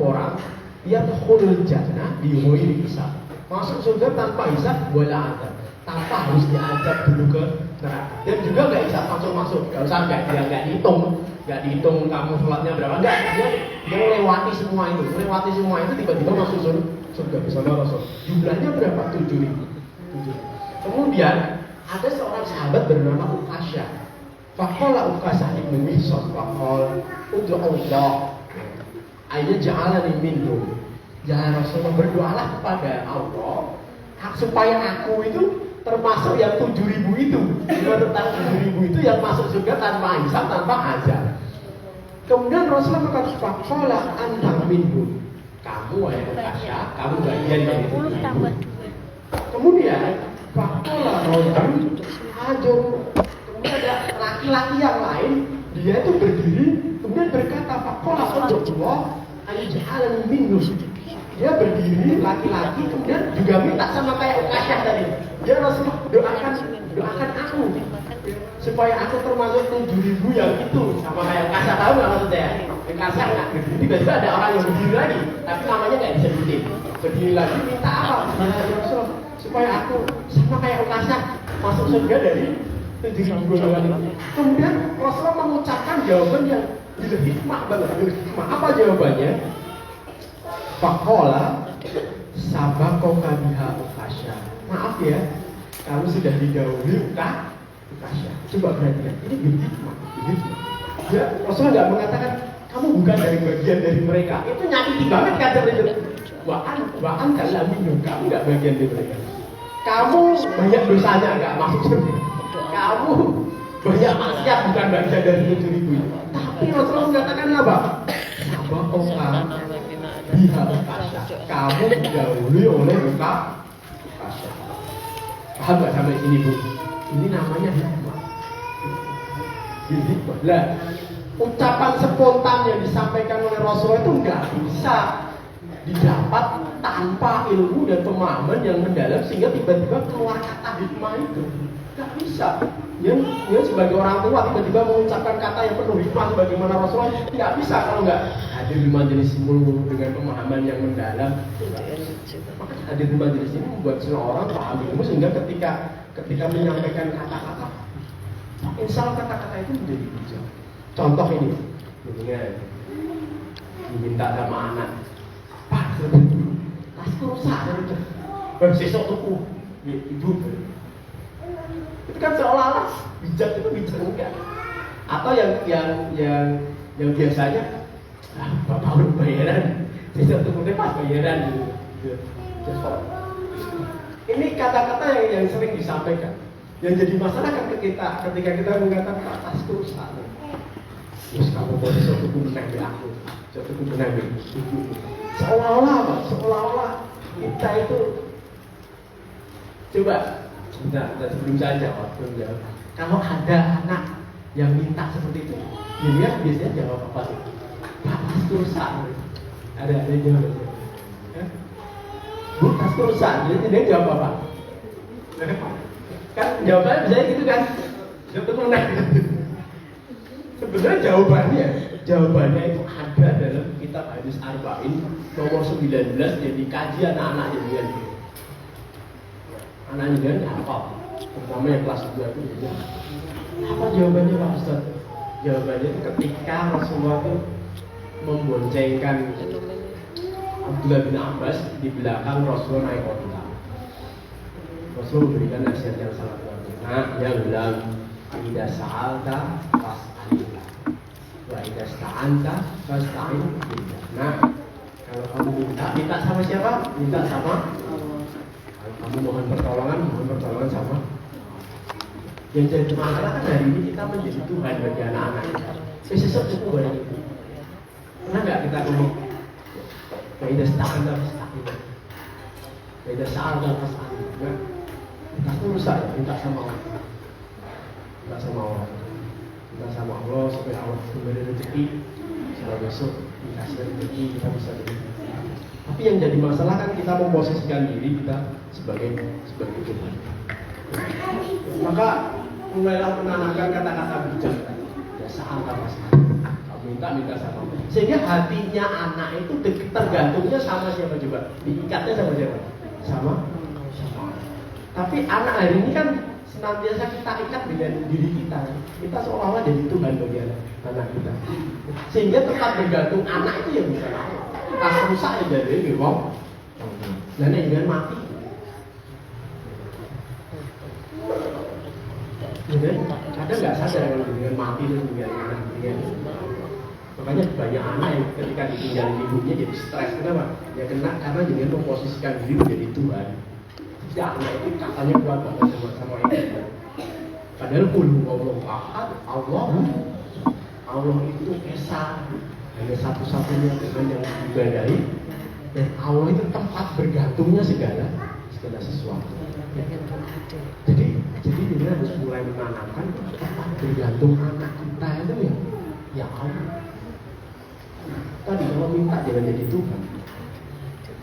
orang yadkhulul jannah bighayri hisab. Masuk surga tanpa hisab wa la adab. Tanpa harus diajak dulu ke neraka. Dan juga nggak bisa langsung masuk. Kalau sampai nggak dihitung kamu sholatnya berapa, enggak. Dia melewati semua itu, tiba-tiba masuk surga bersama Rasul. Jumlahnya berapa? 7.000. Kemudian ada seorang sahabat bernama Uqasyah. Faqala Uqasyah ibnu Mihsan, faqala ud'u Allah ayyaj'alani minhum. Ya Rasulullah, berdoalah kepada Allah supaya aku itu termasuk yang 7.000 itu. Tentang 7.000 itu yang masuk surga tanpa hisab, tanpa azab. Kemudian Rasulullah berkata, "Faqala anta minhum." Kamu wahai Uqasyah, kamu bagian dari itu. Kemudian faqala rajul ajur. Kemudian ada laki-laki yang lain, dia itu berdiri kemudian berkata, "Faqala Allah ayyaj'alani minhum." Dia berdiri laki-laki kemudian juga minta sama kayak Uqasyah tadi. Dia Rasulullah doakan aku supaya aku termasuk 7.000 yang itu. Sama kayak Uqasyah, tahu nggak maksudnya? Uqasyah nggak berdiri, tiba-tiba ada orang yang berdiri lagi, tapi namanya nggak disebutin. Berdiri lagi minta apa? Rasulullah supaya aku sama kayak Uqasyah masuk surga dari 7.000 golongan itu. Kemudian Rasulullah mengucapkan jawaban yang hikmah banget. Apa jawabannya? Faqala sabaqa biha Uqasyah. Maaf ya, kamu sudah didahului Uqasyah. Coba perhatikan, ini hikmah. Ya, Rasulullah nggak mengatakan kamu bukan dari bagian dari mereka. Itu nyakiti banget kan itu. Wa'an kalau minum, kamu nggak bagian dari mereka. Kamu banyak dosanya nggak masuk surga. Kamu banyak maksiat bukan bagian dari 7.000. Tapi Rasulullah mengatakan apa? Sabaqa biha Uqasyah. Kamu didahului oleh Uqasyah. Paham gak sampai sini Bu? Ini namanya hikmah. Hikmah. Lah, ucapan spontan yang disampaikan oleh Rasulullah itu nggak bisa didapat tanpa ilmu dan pemahaman yang mendalam sehingga tiba-tiba keluar kata hikmah itu. Nggak bisa. Dia sebagai orang tua tiba-tiba mengucapkan kata yang penuh hikmah sebagaimana Rasulullah, nggak bisa kalau nggak hadir di majelis ilmu dengan pemahaman yang mendalam. Maka hadir di majelis ini membuat seseorang paham ilmu sehingga ketika menyampaikan kata-kata, insya Allah kata-kata itu menjadi bijak. Contoh ini, diminta sama anak, Pak, tas rusak, bersesok tuku, ibu. Itu kan seolah-olah bijak itu bijak enggak? Atau yang biasanya, bapak udah bayaran, sesok tuku pas bayaran gitu. Ini kata-kata yang sering disampaikan. Yang jadi masalah kan ketika kita mengatakan tas rusak. Terus kamu boleh suatu menang aku, suatu menang seolah-olah apa? Seolah-olah kita itu coba sebelum saya jawab. Kalau ada anak yang minta seperti itu, dia biasanya jawab apa sih? Pak, tas rusak. Ada jawabannya. Bu, tas rusak. Jadi dia jawab apa? Kan jawabannya biasanya gitu kan? Suatu menang. Sebenarnya jawabannya itu ada dalam kitab Hadis Arba'in nomor 19 yang dikaji anak-anak jadian. Anak jadian hafal, terutama yang kelas 2 itu. Apa jawabannya Pak Ustaz? Jawabannya itu ketika Rasulullah itu memboncengkan Abdullah bin Abbas di belakang Rasulullah naik onta. Rasulullah memberikan nasihat yang sangat bagus. Nah, dia bilang, "Idza sa'alta fas'alillah, wa idza Ya sta'anta fasta'in billah. Nah, kalau kamu minta sama siapa? Minta sama Allah. Kalau kamu mohon pertolongan sama. Yang jadi masalah kan hari ini kita menjadi Tuhan bagi anak-anak kita. Besok itu banyak itu. Pernah nggak kita ngomong? Kaidah sta'anta fasta'in. Kaidah sa'alta fas'alin. Nah, kita rusak ya, minta sama Allah. Minta sama Allah. Minta sama Allah supaya Allah memberi rezeki. Supaya besok dikasih rezeki kita bisa rezeki. Tapi yang jadi masalah kan kita memposisikan diri kita sebagai Tuhan. Maka mulailah menanamkan kata-kata bijak. Ya saat apa minta sama. Sehingga hatinya anak itu tergantungnya sama siapa juga? Diikatnya sama siapa? Sama. Tapi anak hari ini kan senantiasa kita ikat dengan diri kita. Kita seolah-olah jadi Tuhan bagi anak kita. Sehingga tetap bergantung anak itu ya bukan Allah. Pas rusak ya dari wong. Dan yang mati. Jadi, ada nggak sadar kalau dengan mati dan dengan makanya banyak anak yang ketika ditinggal ibunya jadi stres. Kenapa? Ya karena dengan memposisikan diri menjadi Tuhan. Jadi anak itu katanya kuat banget sama ibu. Padahal pun Allah itu esa, hanya satu-satunya Tuhan yang diibadahi, dan Allah itu tempat bergantungnya segala sesuatu. Jadi kita harus mulai menanamkan tempat bergantung anak kita itu ya Allah. Tadi kalau minta jangan jadi Tuhan.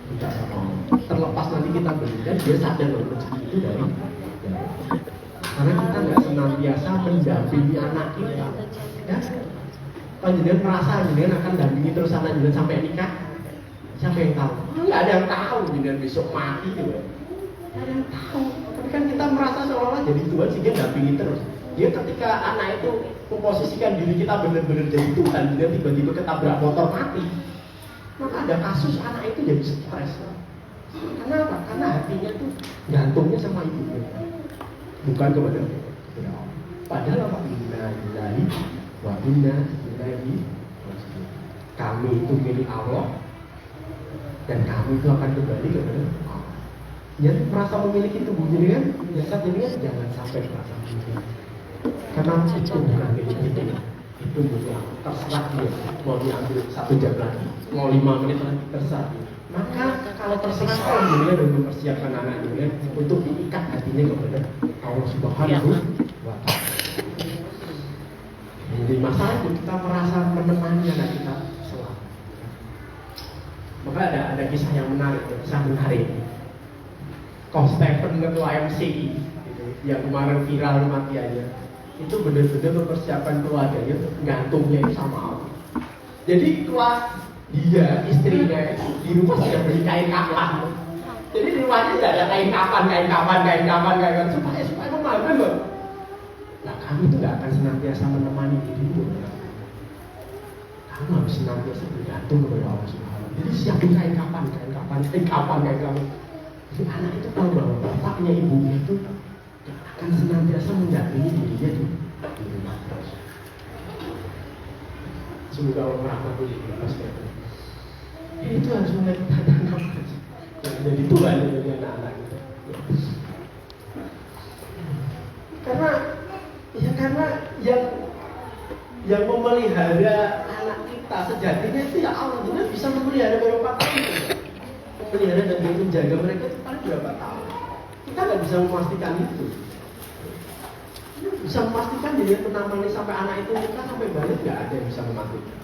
Minta sama Allah. Terlepas nanti kita berikan, dia sadar bahwa rezeki itu dari karena kita nggak senantiasa mendampingi anak kita. Ya? Kalau jenengan merasa jenengan akan dampingi terus anak jenengan sampai nikah, siapa yang tahu? Nggak ada yang tahu jenengan besok mati juga. Nggak ada yang tahu. Tapi kan kita merasa seolah-olah jadi Tuhan sehingga dampingi terus. Dia ketika anak itu memposisikan diri kita benar-benar jadi Tuhan, dia tiba-tiba ketabrak motor mati. Maka ada kasus anak itu jadi stres. Karena apa? Karena hatinya tuh gantungnya sama ibunya, bukan kepada Allah. Padahal apa? Inna lillahi wa inna ilaihi raji'un. Kami itu milik Allah dan kami itu akan kembali kepada Allah. Yang merasa memiliki tubuh jenengan, jasad jenengan jangan sampai merasa memiliki. Karena itu bukan milik kita. Itu bukan terserah dia. Mau diambil 1 jam lagi, mau 5 menit lagi, terserah. Maka kalau terserah kalau dia sudah mempersiapkan anak-anaknya untuk diikat hatinya kepada Allah Subhanahu wa Ta'ala. Jadi masalah itu kita merasa menemani anak kita selalu. Maka ada kisah yang menarik, Coach Stephen ketua MCI gitu, yang kemarin viral kematiannya, itu benar-benar mempersiapkan keluarganya, gantungnya itu sama Allah. Jadi dia, istrinya di rumah sudah beli kain kapan. Jadi di rumahnya tidak ada kain kapan supaya memakan loh. Nah kami itu nggak akan senantiasa menemani dirimu. Kamu harus senantiasa bergantung kepada Allah Subhanahu. Jadi siapin kain kapan. Jadi anak itu tahu bahwa bapaknya ibunya itu akan senantiasa mendampingi dirinya tuh di rumah terus. Semoga Allah merahmati kita. Itu harus mulai ditanam jadi Tuhan dari anak-anak itu. Karena yang memelihara anak kita sejatinya itu ya Allah. Dia bisa memelihara berapa tahun? Memelihara dan menjaga mereka itu paling berapa tahun? Kita nggak bisa memastikan itu. Bisa memastikan dia menamani sampai anak itu nikah sampai balik nggak ada yang bisa memastikan.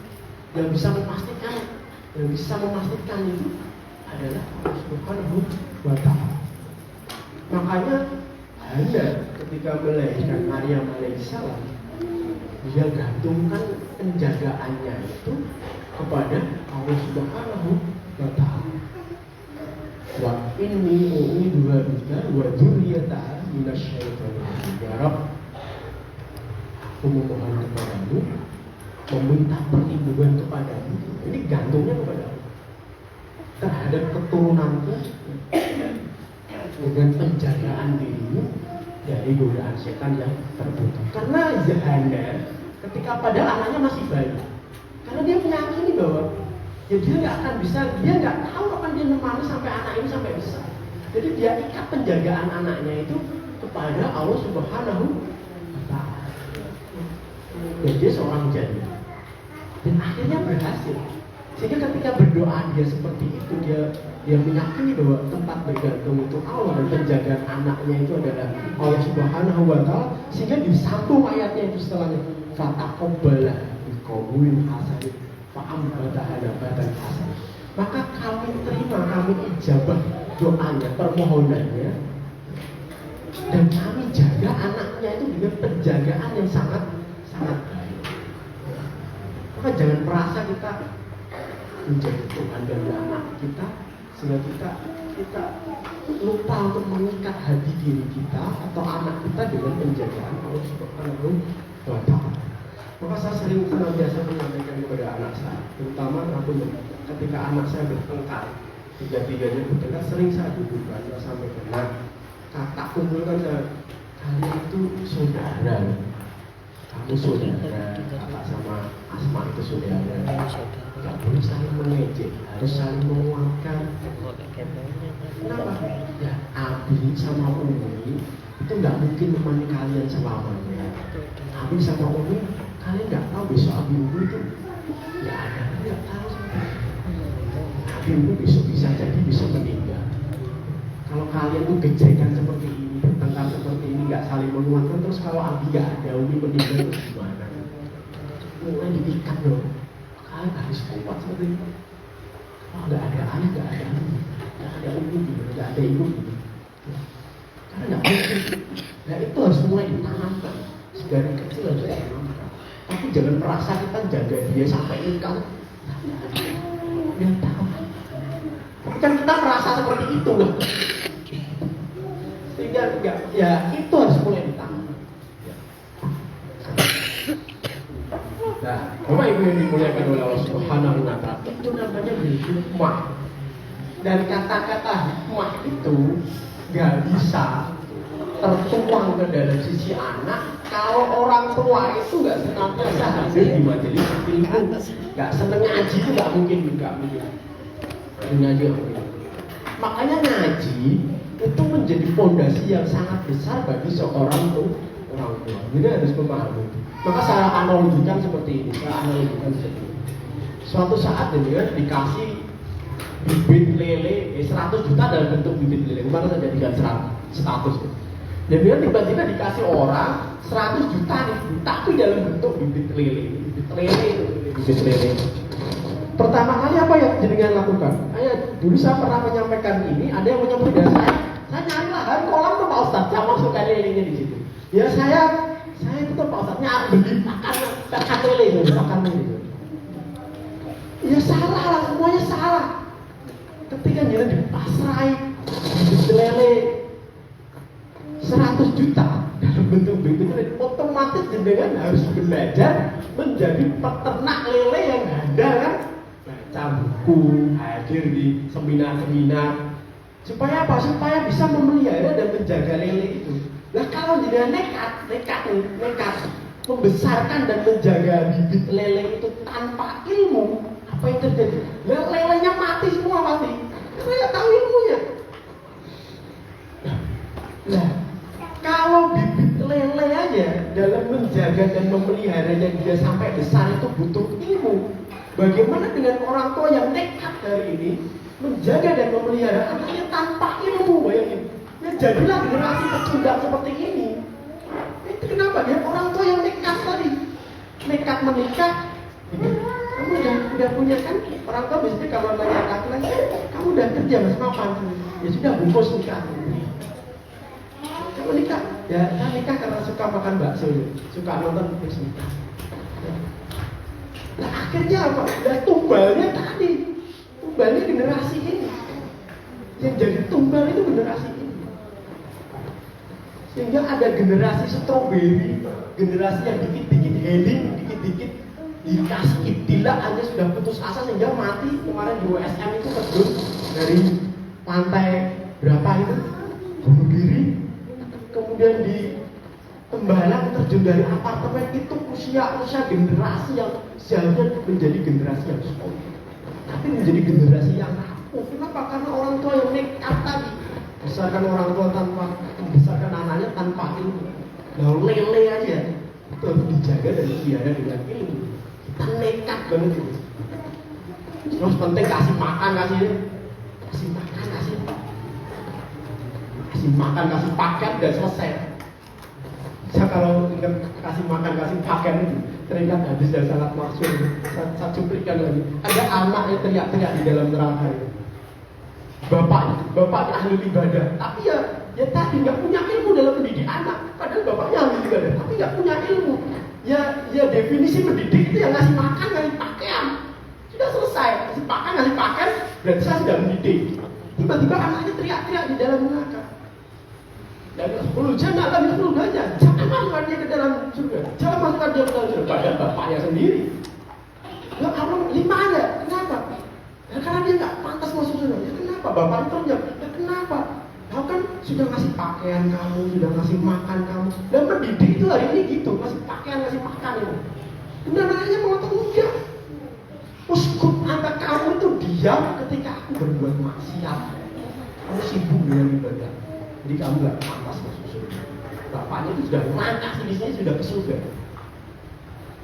Yang bisa memastikan itu adalah Allah Subhanahu wa Ta'ala. Makanya Anda ketika melahirkan Maryam alaihissalam, dia gantungkan penjagaannya itu kepada Allah Subhanahu wa Ta'ala. Wa inni u'idhuha bika wa dzurriyyataha minasyaitonir rajim. Ya Rabb, aku memohon kepadamu, meminta perlindungan kepadamu. Ini gantungnya kepada Allah terhadap keturunanku dengan penjagaan dirimu dari godaan setan yang terbuka. Karena Zahana ketika pada anaknya masih bayi, Ya dia nggak akan bisa, dia nggak tahu kapan dia nemani sampai anak ini sampai besar. Jadi dia ikat penjagaan anaknya itu kepada Allah Subhanahu wa Ta'ala. Dan dia seorang janda. Dan akhirnya berhasil. Sehingga ketika berdoa dia seperti itu, dia meyakini bahwa tempat bergantung itu Allah dan penjagaan anaknya itu adalah Allah Subhanahu wa Ta'ala. Sehingga disambung ayatnya itu setelahnya, fataqabbala biqabulin hasan fa'ambataha nabatan hasan. Maka kami terima, kami ijabah doanya, permohonannya, dan kami jaga anaknya itu dengan penjagaan yang sangat baik. Maka jangan merasa kita menjadi Tuhan dari anak kita, sehingga kita lupa untuk mengikat hati diri kita atau anak kita dengan penjagaan Allah Subhanahu wa Ta'ala. Maka saya sering senantiasa menyampaikan kepada anak saya, terutama ketika anak saya bertengkar, tiga-tiganya bertengkar, sering saya dudukkan, saya sampaikan, nah, kakak kumpulkan saya, kalian itu saudara, kamu saudara, kakak sama Asma itu saudara, gak boleh saling mengejek, harus saling menguatkan. Kenapa? Ya, Abi sama Umi itu gak mungkin menemani kalian selamanya. Abi sama Umi, kalian nggak tahu besok Abi Umi itu nggak ada, nggak tahu. Abi Umi besok bisa jadi bisa meninggal. Kalau kalian tuh gejekan seperti ini, bertengkar seperti ini, nggak saling menguatkan, terus kalau Abi nggak ada, Umi meninggal itu gimana? Mulai diikat dong. Kalian harus kuat seperti ini. Kalau nggak ada ayah, nggak ada Abi, nggak ada Umi, nggak ada ibu. Karena nggak mungkin. Nah itu harus mulai ditanamkan. Dari kecil harus ditanamkan. Tapi jangan merasa kita jaga dia sampai nikah. Dia tahu. Tapi kan kita merasa seperti itu loh. Sehingga ya itu harus mulai ditanamkan. Nah, Bapak Ibu yang dimuliakan oleh Allah Subhanahu wa Ta'ala, itu namanya hikmah. Dan kata-kata hikmah itu nggak bisa tertuang ke dalam sisi anak kalau orang tua itu nggak senantiasa hadir di majelis ilmu, nggak seneng ngaji itu nggak mungkin. Ngaji. Makanya ngaji itu menjadi fondasi yang sangat besar bagi seorang orang tua. Jadi harus memahami. Maka saya analogikan seperti ini. Suatu saat dia dikasih bibit lele 100 juta dalam bentuk bibit lele. Kemarin saya jadikan 100. Dan dia tiba-tiba dikasih orang 100 juta nih, tapi dalam bentuk bibit lele. Bibit lele. Pertama kali apa yang jenengan lakukan? Dulu saya pernah menyampaikan ini, ada yang menyampaikan saya nyari lahan kolam tuh Pak Ustadz, saya masukkan lelenya di situ. Ya saya itu tuh Pak Ustadz nyari beli pakan lele itu. Ya salah lah, semuanya salah. Ketika dia dipasrai bibit lele 100 juta dalam bentuk lele, otomatis jenengan harus belajar menjadi peternak lele yang handal kan? Baca buku, hadir di seminar-seminar. Supaya apa? Supaya bisa memelihara dan menjaga lele itu. Nah kalau dia nekat membesarkan dan menjaga bibit lele itu tanpa ilmu, apa yang terjadi? Lelenya mati semua pasti. Karena nggak tahu ilmunya. Nah, kalau bibit lele aja dalam menjaga dan memeliharanya dia sampai besar itu butuh ilmu. Bagaimana dengan orang tua yang nekat hari ini menjaga dan memelihara anaknya tanpa ilmu? Bayangin, ya jadilah generasi pecundang seperti ini. Itu kenapa dia orang tua yang nekat tadi, nekat menikah. Kamu udah punya kan? Orang tua biasanya kalau tanya laki-laki, kamu udah kerja mas mapan? Ya sudah bungkus nikah. Kamu nikah? Ya saya nikah karena suka makan bakso, suka nonton terus nikah. Nah akhirnya apa? Dan tumbalnya tadi, tumbalnya generasi ini. Yang jadi tumbal itu generasi ini. Sehingga ada generasi stroberi, generasi yang dikit-dikit healing, dikit-dikit dikasih ibtilah hanya sudah putus asa sehingga mati. Kemarin di USM itu terjun dari pantai berapa itu? Bunuh diri. Kemudian di Tembalang terjun dari apartemen itu usia generasi yang seharusnya menjadi generasi yang solid. tapi menjadi generasi yang rapuh. Kenapa? Karena orang tua yang nekat tadi, besarkan orang tua tanpa, membesarkan anaknya tanpa ilmu. Lalu lele aja, itu harus dijaga dan dipelihara dengan ilmu. Kita nekat banget itu. Terus penting kasih makan, kasih makan, kasih pakaian, dan selesai. Saya kalau ingat kasih makan, kasih pakaian itu teringat hadis yang sangat masyhur. Saya cuplikan lagi. Ada anak yang teriak-teriak di dalam neraka itu. Bapaknya ahli ibadah, tapi ya tadi nggak punya ilmu dalam mendidik anak. Padahal bapaknya ahli ibadah, tapi nggak punya ilmu. Ya definisi mendidik itu yang ngasih makan, ngasih pakaian. Sudah selesai, ngasih makan, ngasih pakaian, berarti saya sudah mendidik. Tiba-tiba anaknya teriak-teriak di dalam neraka. Dan 10 jannah, lagi 10 gajah. Jangan masukkan dia ke dalam surga. Jangan masukkan dia ke dalam surga. Padahal bapaknya sendiri. Ya Allah, gimana? Kenapa? Ya karena dia nggak pantas masuk surga. Ya kenapa? Bapaknya terjawab. Ya kenapa? Kau kan sudah ngasih pakaian kamu, sudah ngasih makan kamu. Dan mendidik itu hari ini gitu, ngasih pakaian, ngasih makan itu. Kemudian anaknya mengotot enggak. Uskut anak kamu itu diam ketika aku berbuat maksiat. Kamu sibuk dengan ibadah. Jadi kamu gak pantas masuk surga. Bapaknya itu sudah langkah sini sudah ke surga.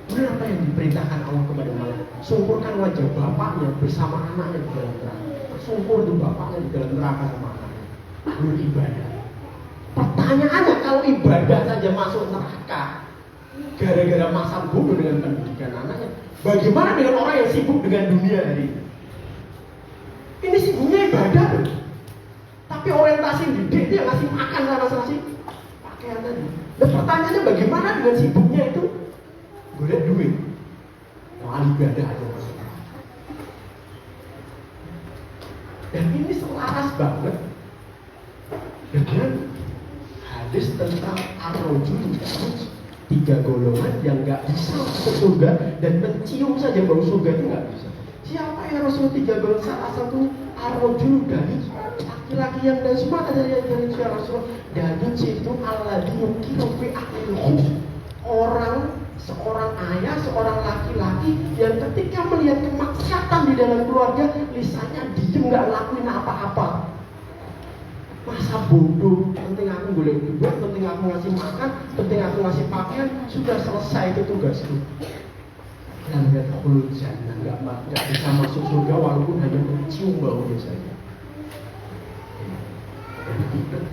Kemudian apa yang diperintahkan Allah kepada malaikat? Sungkurkan wajah bapaknya bersama anaknya di dalam neraka. Sungkur itu bapaknya di dalam neraka sama anaknya. Lalu ibadah. Pertanyaannya, kalau ibadah saja masuk neraka gara-gara masa bodoh dengan pendidikan anaknya, bagaimana dengan orang yang sibuk dengan dunia hari ini? Ini sibuknya ibadah loh. Tapi orientasi didik itu yang ngasih makan sama ngasih pakaian tadi. Dan pertanyaannya, bagaimana dengan sibuknya itu golek duit? Wah, ibadah aja masalah. Dan ini selaras banget dengan hadis tentang ar-rajul, 3 golongan yang nggak bisa masuk surga dan mencium saja bau surga itu nggak bisa. Siapa yang Rasul 3 golongan? Salah satunya ar-rajul, dari laki-laki yang dari semua ada yang dari Rasul. Dan itu alladzi yuqiru fi aqlil seorang ayah, seorang laki-laki yang ketika melihat kemaksiatan di dalam keluarga, lisannya diem nggak lakuin apa-apa. Masa bodoh, penting aku boleh duit, penting aku ngasih makan, penting aku ngasih pakaian, sudah selesai itu tugasku. Dan lihat aku jannah, nggak bisa masuk surga walaupun hanya mencium baunya saja.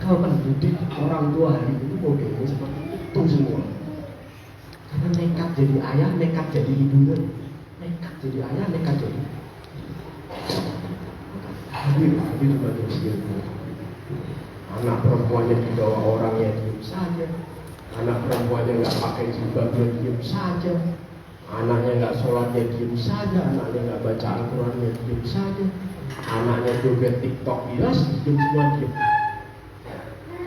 Kalau pendidik orang tua hari ini modelnya seperti itu semua. Karena nekat jadi ayah, nekat jadi ibu, nekat jadi ayah, nekat jadi hadir sebagai ibu. Anak perempuannya dibawa orangnya diam saja, anak perempuannya nggak pakai jilbab dia diam saja, anaknya nggak sholat dia diam saja, anaknya nggak baca Al-Quran dia diam saja, anaknya joget TikTok dia diam semua diam.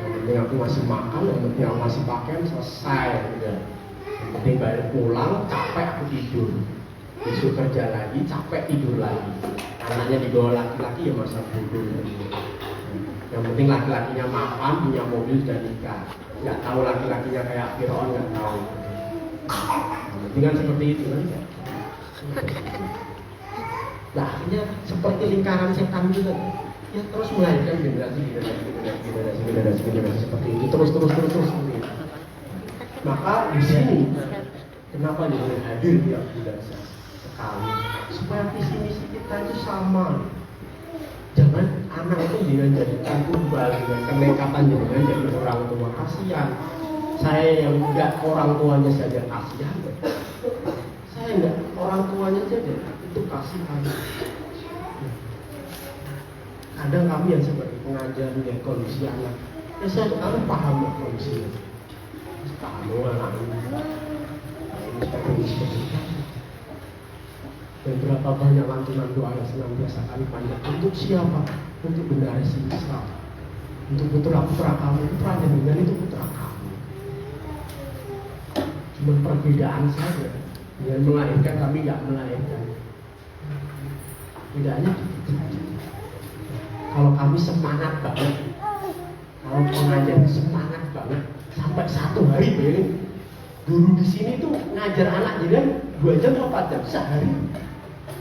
Yang penting aku masih makan, yang penting aku masih pakaian, selesai udah. Yang penting balik pulang capek aku tidur, besok kerja lagi capek tidur lagi. Anaknya dibawa laki-laki ya masa bodoh. Yang penting laki-lakinya mapan, punya mobil dan nikah. Nggak tahu laki-lakinya kayak Fir'aun, nggak tahu. Yang penting kan seperti itu kan. Nah akhirnya seperti lingkaran setan juga. Ya terus melahirkan generasi seperti itu, terus seperti itu. Maka di sini kenapa jangan hadir tiap bulan sekali, supaya visi misi kita itu sama. Jangan anak itu jangan jadikan tumbal dengan kenekatan, jangan jadi orang tua. Kasihan saya yang enggak orang tuanya saja kasihan, saya enggak orang tuanya saja itu kasihan. Kadang kami yang sebagai pengajar melihat kondisi anak, ya saya paham kondisinya, paham anak ini seperti itu. Dan berapa banyak lantunan doa yang senantiasa kami panjat untuk siapa? Untuk generasi Islam, untuk putra-putra kamu, putra dengan itu putra kamu. Cuma perbedaan saja. Yang melahirkan kami nggak melahirkan. Bedanya kalau kami semangat banget, kalau pengajar semangat banget, sampai 1 hari bayangin, guru di sini tuh ngajar anak jadi 2 jam atau 4 jam sehari.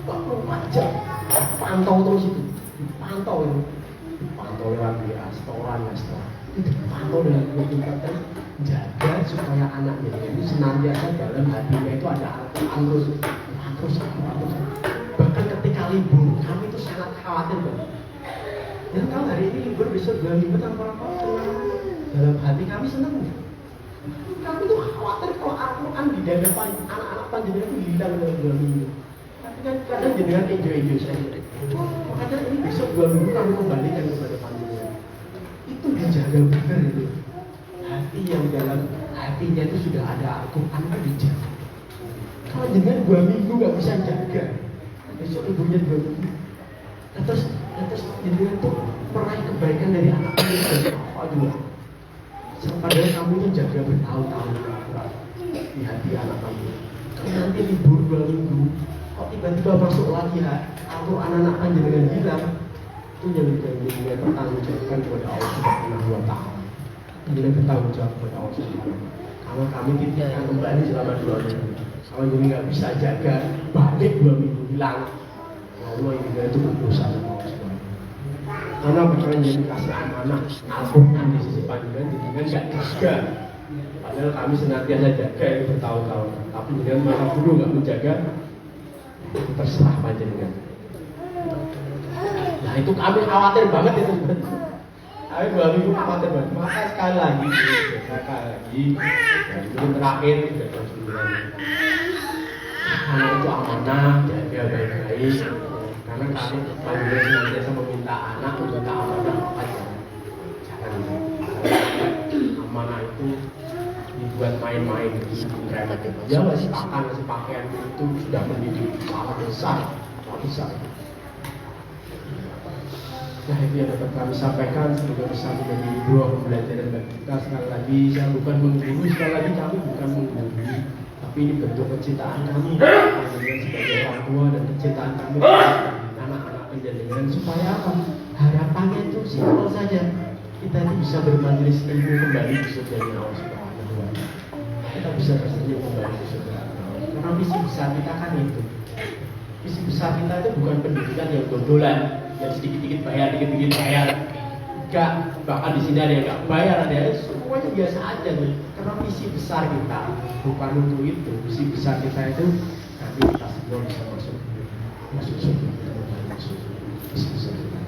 24 jam pantau terus itu, pantau lewat WA, restoran, pantau dengan tingkatan jaga supaya anaknya itu senantiasa dalam hatinya itu ada Al-Quran terus. Bahkan ketika libur kami itu sangat khawatir banget. Dan kalau hari ini libur besok 2 minggu tanpa apa-apa, dalam hati kami senang. Kami tuh khawatir kalau Al-Quran di depan anak-anak panjenengan itu hilang dalam 2 minggu. Tapi kan kadang jenengan enjoy saja. Kadang ini besok 2 minggu kami kembalikan kepada panjenengan. Itu dijaga benar itu. Hati yang dalam hatinya itu sudah ada Al-Quran itu dijaga. Kalau jenengan 2 minggu nggak bisa jaga, besok ibunya 2 minggu. Terus jenengan tuh meraih kebaikan dari anak-anak dari apa juga. Padahal kamu itu jaga bertahun-tahun di hati anak kamu. Kalau nanti libur 2 minggu, kok tiba-tiba masuk lagi Al-Quran anak panjenengan hilang, itu yang jenengan bertanggung jawabkan kepada Allah Subhanahu wa Ta'ala. Jenengan bertanggung jawab kepada Allah Subhanahu wa Ta'ala. Kalau kami tidak kembali selama 2 minggu, kalau jenengan nggak bisa jaga, balik 2 minggu hilang, Allah ini itu berdosa sama Allah Subhanahu. Karena bakalan jadi kasih amanah Al-Quran di sisi panjenengan, jenengan nggak jaga. Padahal kami senantiasa jaga itu bertahun-tahun, tapi jenengan malah dulu nggak menjaga, itu terserah panjenengan. Nah itu kami khawatir banget itu. Kami 2 minggu khawatir banget. Maka sekali lagi, dan itu terakhir dari 9. Karena itu amanah, jaga baik-baik. Karena kami panjenengan senantiasa meminta anak untuk amanah aja. Jangan amanah itu dibuat main-main ya masih pakaian itu sudah mendidik sangat besar. Nah itu yang dapat kami sampaikan, semoga bisa menjadi dua pembelajaran bagi kita. Sekali lagi saya bukan menggurui, sekali lagi kami bukan menggurui, tapi ini bentuk kecintaan kami sebagai orang tua dan kecintaan kami anak-anak penjaringan supaya apa? Harapannya itu simpel saja, kita itu bisa bermajelis ilmu kembali di surganya Allah Subhanahu wa Ta'ala. Kita bisa bersenyum kembali di surga Allah. Karena misi besar kita kan itu. Misi besar kita itu bukan pendidikan yang gondolan, yang sedikit-sedikit bayar, dikit-dikit bayar. Enggak, bahkan di sini ada yang nggak bayar, ada yang semuanya biasa aja nih. Karena misi besar kita bukan untuk itu. Misi besar kita itu nanti kita semua bisa masuk surga. Misi besar kita.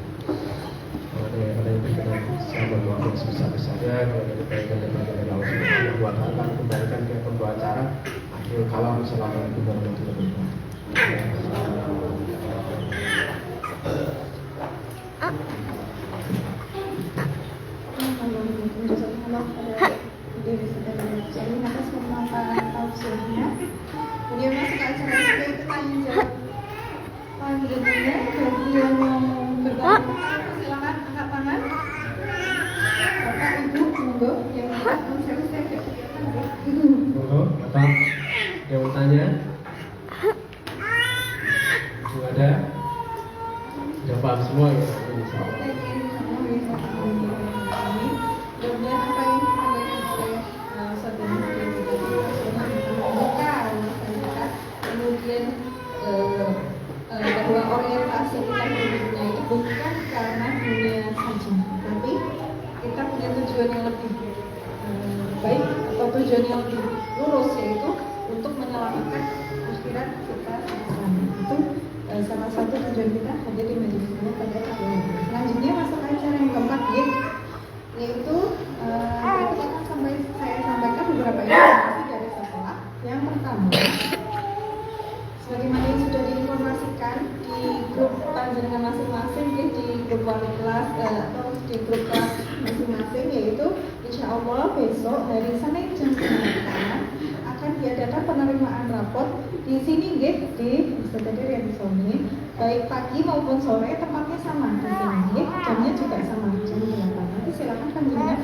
Ada yang berkenan saya berdoa yang sebesar-besarnya, kalau ada kebaikan dan bagian Allah Subhanahu wa Ta'ala, kembalikan ke pembawa acara. Akhirul kalam, assalamualaikum warahmatullahi wabarakatuh. Terima kasih pemaparan tausiahnya. Kemudian masuk ke acara kita itu tanya jawab. Panjenengan bagi yang mau bertanya, silakan angkat tangan. Bapak Ibu monggo yang mau share-share. Monggo, Bapak yang mau tanya? Tidak ada? Sudah paham semua ya? Insyaallah. Kemudian apa yang disampaikan oleh saudara kita, kemudian bahwa orientasi kita hidupnya itu bukan karena dunia saja, tapi kita punya tujuan yang lebih baik atau tujuan yang lebih lurus, yaitu untuk menyelamatkan akhirat kita bersama. Itu salah satu tujuan kita hadir di majelis ini pada hari ini. Selanjutnya masuk acara yang keempat, yaitu saya sampaikan beberapa informasi dari sekolah. Yang pertama, sebagaimana yang sudah diinformasikan di grup panjenengan masing-masing, di grup wali kelas atau di grup kelas masing-masing, yaitu insya Allah besok hari Senin jam 9 akan diadakan penerimaan rapor di sini, di Institut Riyadhusolihin, baik pagi maupun sore, tempatnya sama di sini, jamnya juga sama, jam 8. Nanti silakan panjenengan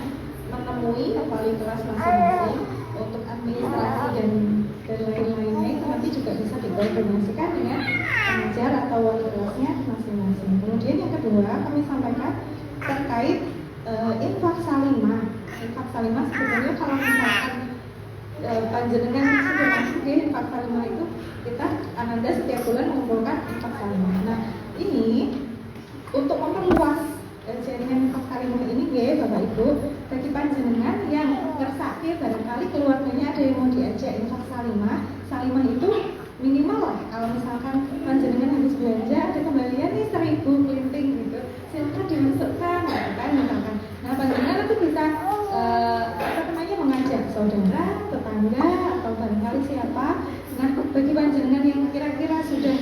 menemui wali kelas masing-masing untuk administrasi dan lain-lainnya. Itu nanti juga bisa dikoordinasikan dengan pengajar atau wali kelasnya masing-masing. Kemudian yang kedua kami sampaikan terkait infak salimah. Infak salimah sebetulnya kalau misalkan panjenengan sudah masuk di infak salimah itu kita Ananda setiap bulan mengumpulkan infak salimah. Nah ini untuk memperluas jaringan infak salimah ini ya Bapak Ibu, bagi panjenengan yang ngersake barangkali keluarganya ada yang mau diajak infak salimah itu minimal lah kalau misalkan panjenengan habis belanja ada kembalian nih 1.000 klinting gitu, silakan dimasukkan kan misalkan. Nah panjenengan nanti bisa mengajak saudara, tetangga atau barangkali siapa. Nah bagi panjenengan yang kira-kira sudah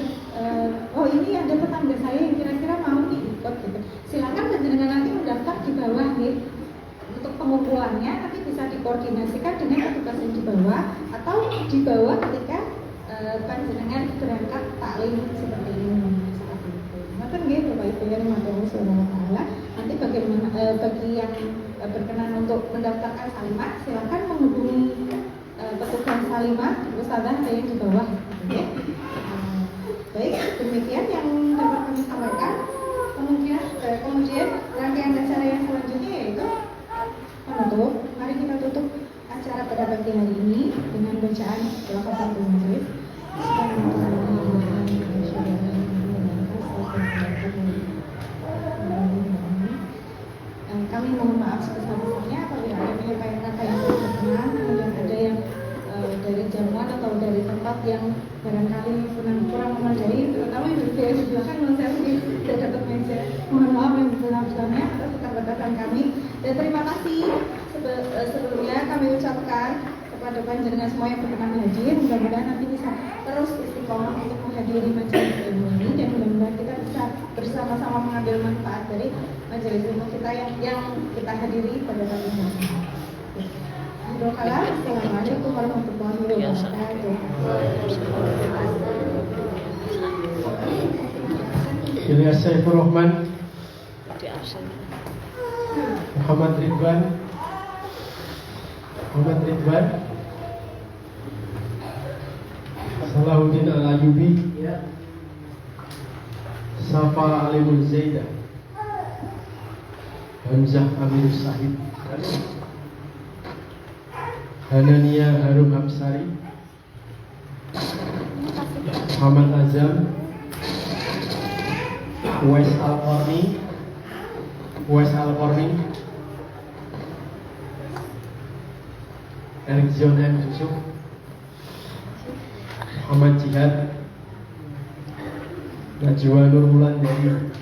oh ini ada tetangga saya yang kira-kira mau diikut gitu, silakan panjenengan nanti mendaftar di bawah nih. Untuk pengumpulannya nanti bisa dikoordinasikan dengan petugas yang di bawah atau di bawah ketika panjenengan berangkat taklim seperti ini. Maka gitu Bapak Ibu yang dimatuhi Allah Taala. Nanti bagaimana bagi yang berkenan untuk mendaftarkan salimah, silakan menghubungi petugas salimah, ustazah ada yang di bawah. Oke. Baik, demikian yang dapat kami sampaikan. Kemudian rangkaian acara yang selanjutnya yaitu penutup. Mari kita tutup acara pada pagi hari ini dengan bacaan doa kafaratul majelis. Kami mohon maaf sebesar-besarnya apabila ada penyampaian kata yang berkenan, kemudian ada yang dari jamuan atau dari tempat yang barangkali kurang memadai, terutama yang di sebelah kan saya tidak dapat meja. Mohon maaf yang besar-besarnya atas keterbatasan kami. Dan terima kasih sebelumnya kami ucapkan kepada panjenengan semua yang berkenan hadir. Mudah-mudahan nanti bisa terus istiqomah untuk menghadiri majelis ilmu ini dan mudah-mudahan kita bisa bersama-sama mengambil manfaat dari majelis ilmu kita yang kita hadiri pada pagi hari ini. Assalamualaikum warahmatullahi wabarakatuh. Ilyas Saifur Rahman, Muhammad Ridwan, Salahuddin Al-Ayubi, Safa Alimul Zaidah, Hamzah Amir Sahid, Hanania Harum Hamsari, Muhammad Azam, Uwais Al-Qarni, Erik Zion M. Yusuf, Muhammad Jihad, Najwa Nur Wulandari,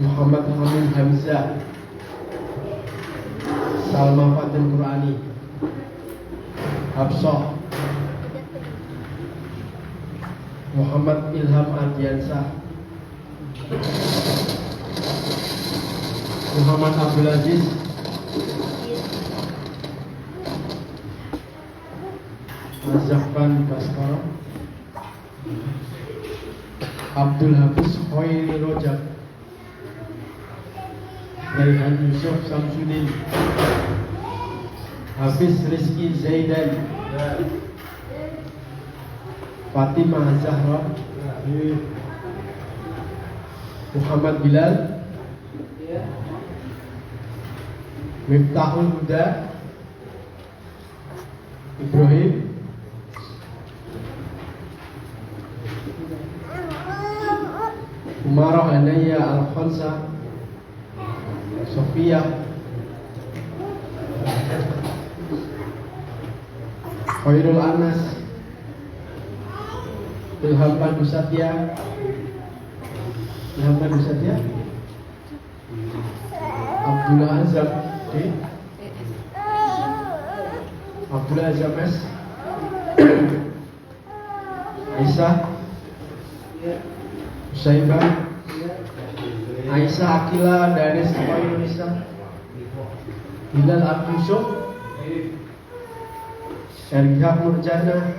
Muhammad Hamid Hamzah, Salma Fatin Qurani, Habsah, Muhammad Ilham Ardiansah, Muhammad Abdul Aziz, Azafan Baskara, Abdul Hafiz Khairi Rojab, Raihan Yusuf Samsudin, Hafiz Rizki Zaidan, Fatimah Zahra, Muhammad Bilal, Miftahul Huda, Ibrahim, Umarah Anaya Al-Khansa, Sofia, Khairul Anas, Ilham Pandu Satya, Abdullah Azam D, Abdullah Azam S, Aisyah Usaibah, Aisyah Akila Danes Indonesia, Bilal Abdusuk, Ergah Murjana,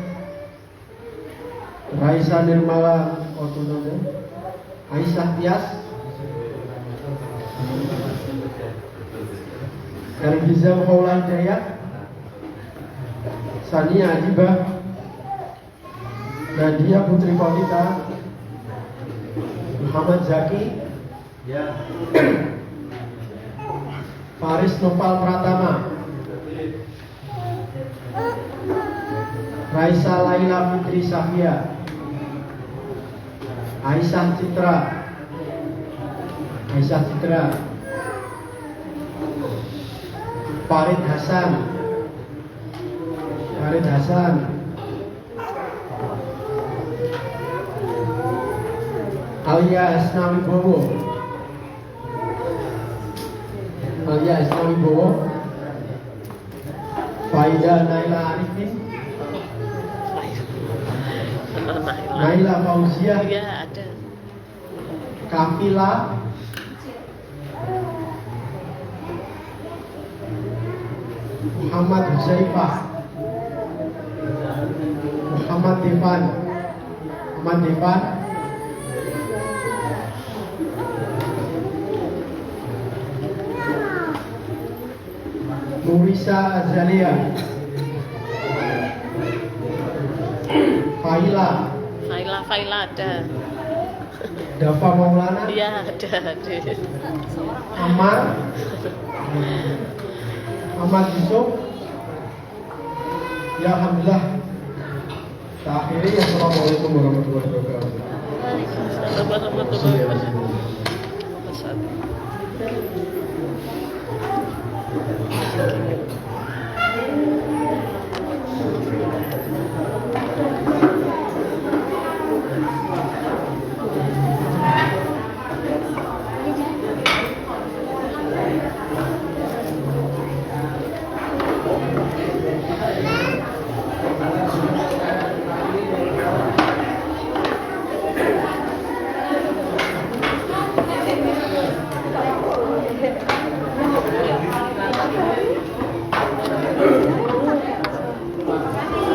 Raisa Nirmala Otonomo, Aisyah Tias, Ergiza Maulana Dayat, Sania Ajibah, Nadia Putri Pavita, Muhammad Zaki, Faris Nopal Pratama, Raisa Laila Fitri Safia, Aisyah Citra, Farid Hasan, Alia Asnawi Bowo, Faida Naila Arifin, Naila Fauzia, Iya ada. Kafila, Muhammad Huzaifah, Muhammad Devan, Nurisa Azalia, Faila ada. Dafa Maulana, Iya ada. Ahmad Yusuf. Ya alhamdulillah. Kita akhiri. Assalamualaikum warahmatullahi wabarakatuh. Waalaikumsalam warahmatullahi wabarakatuh.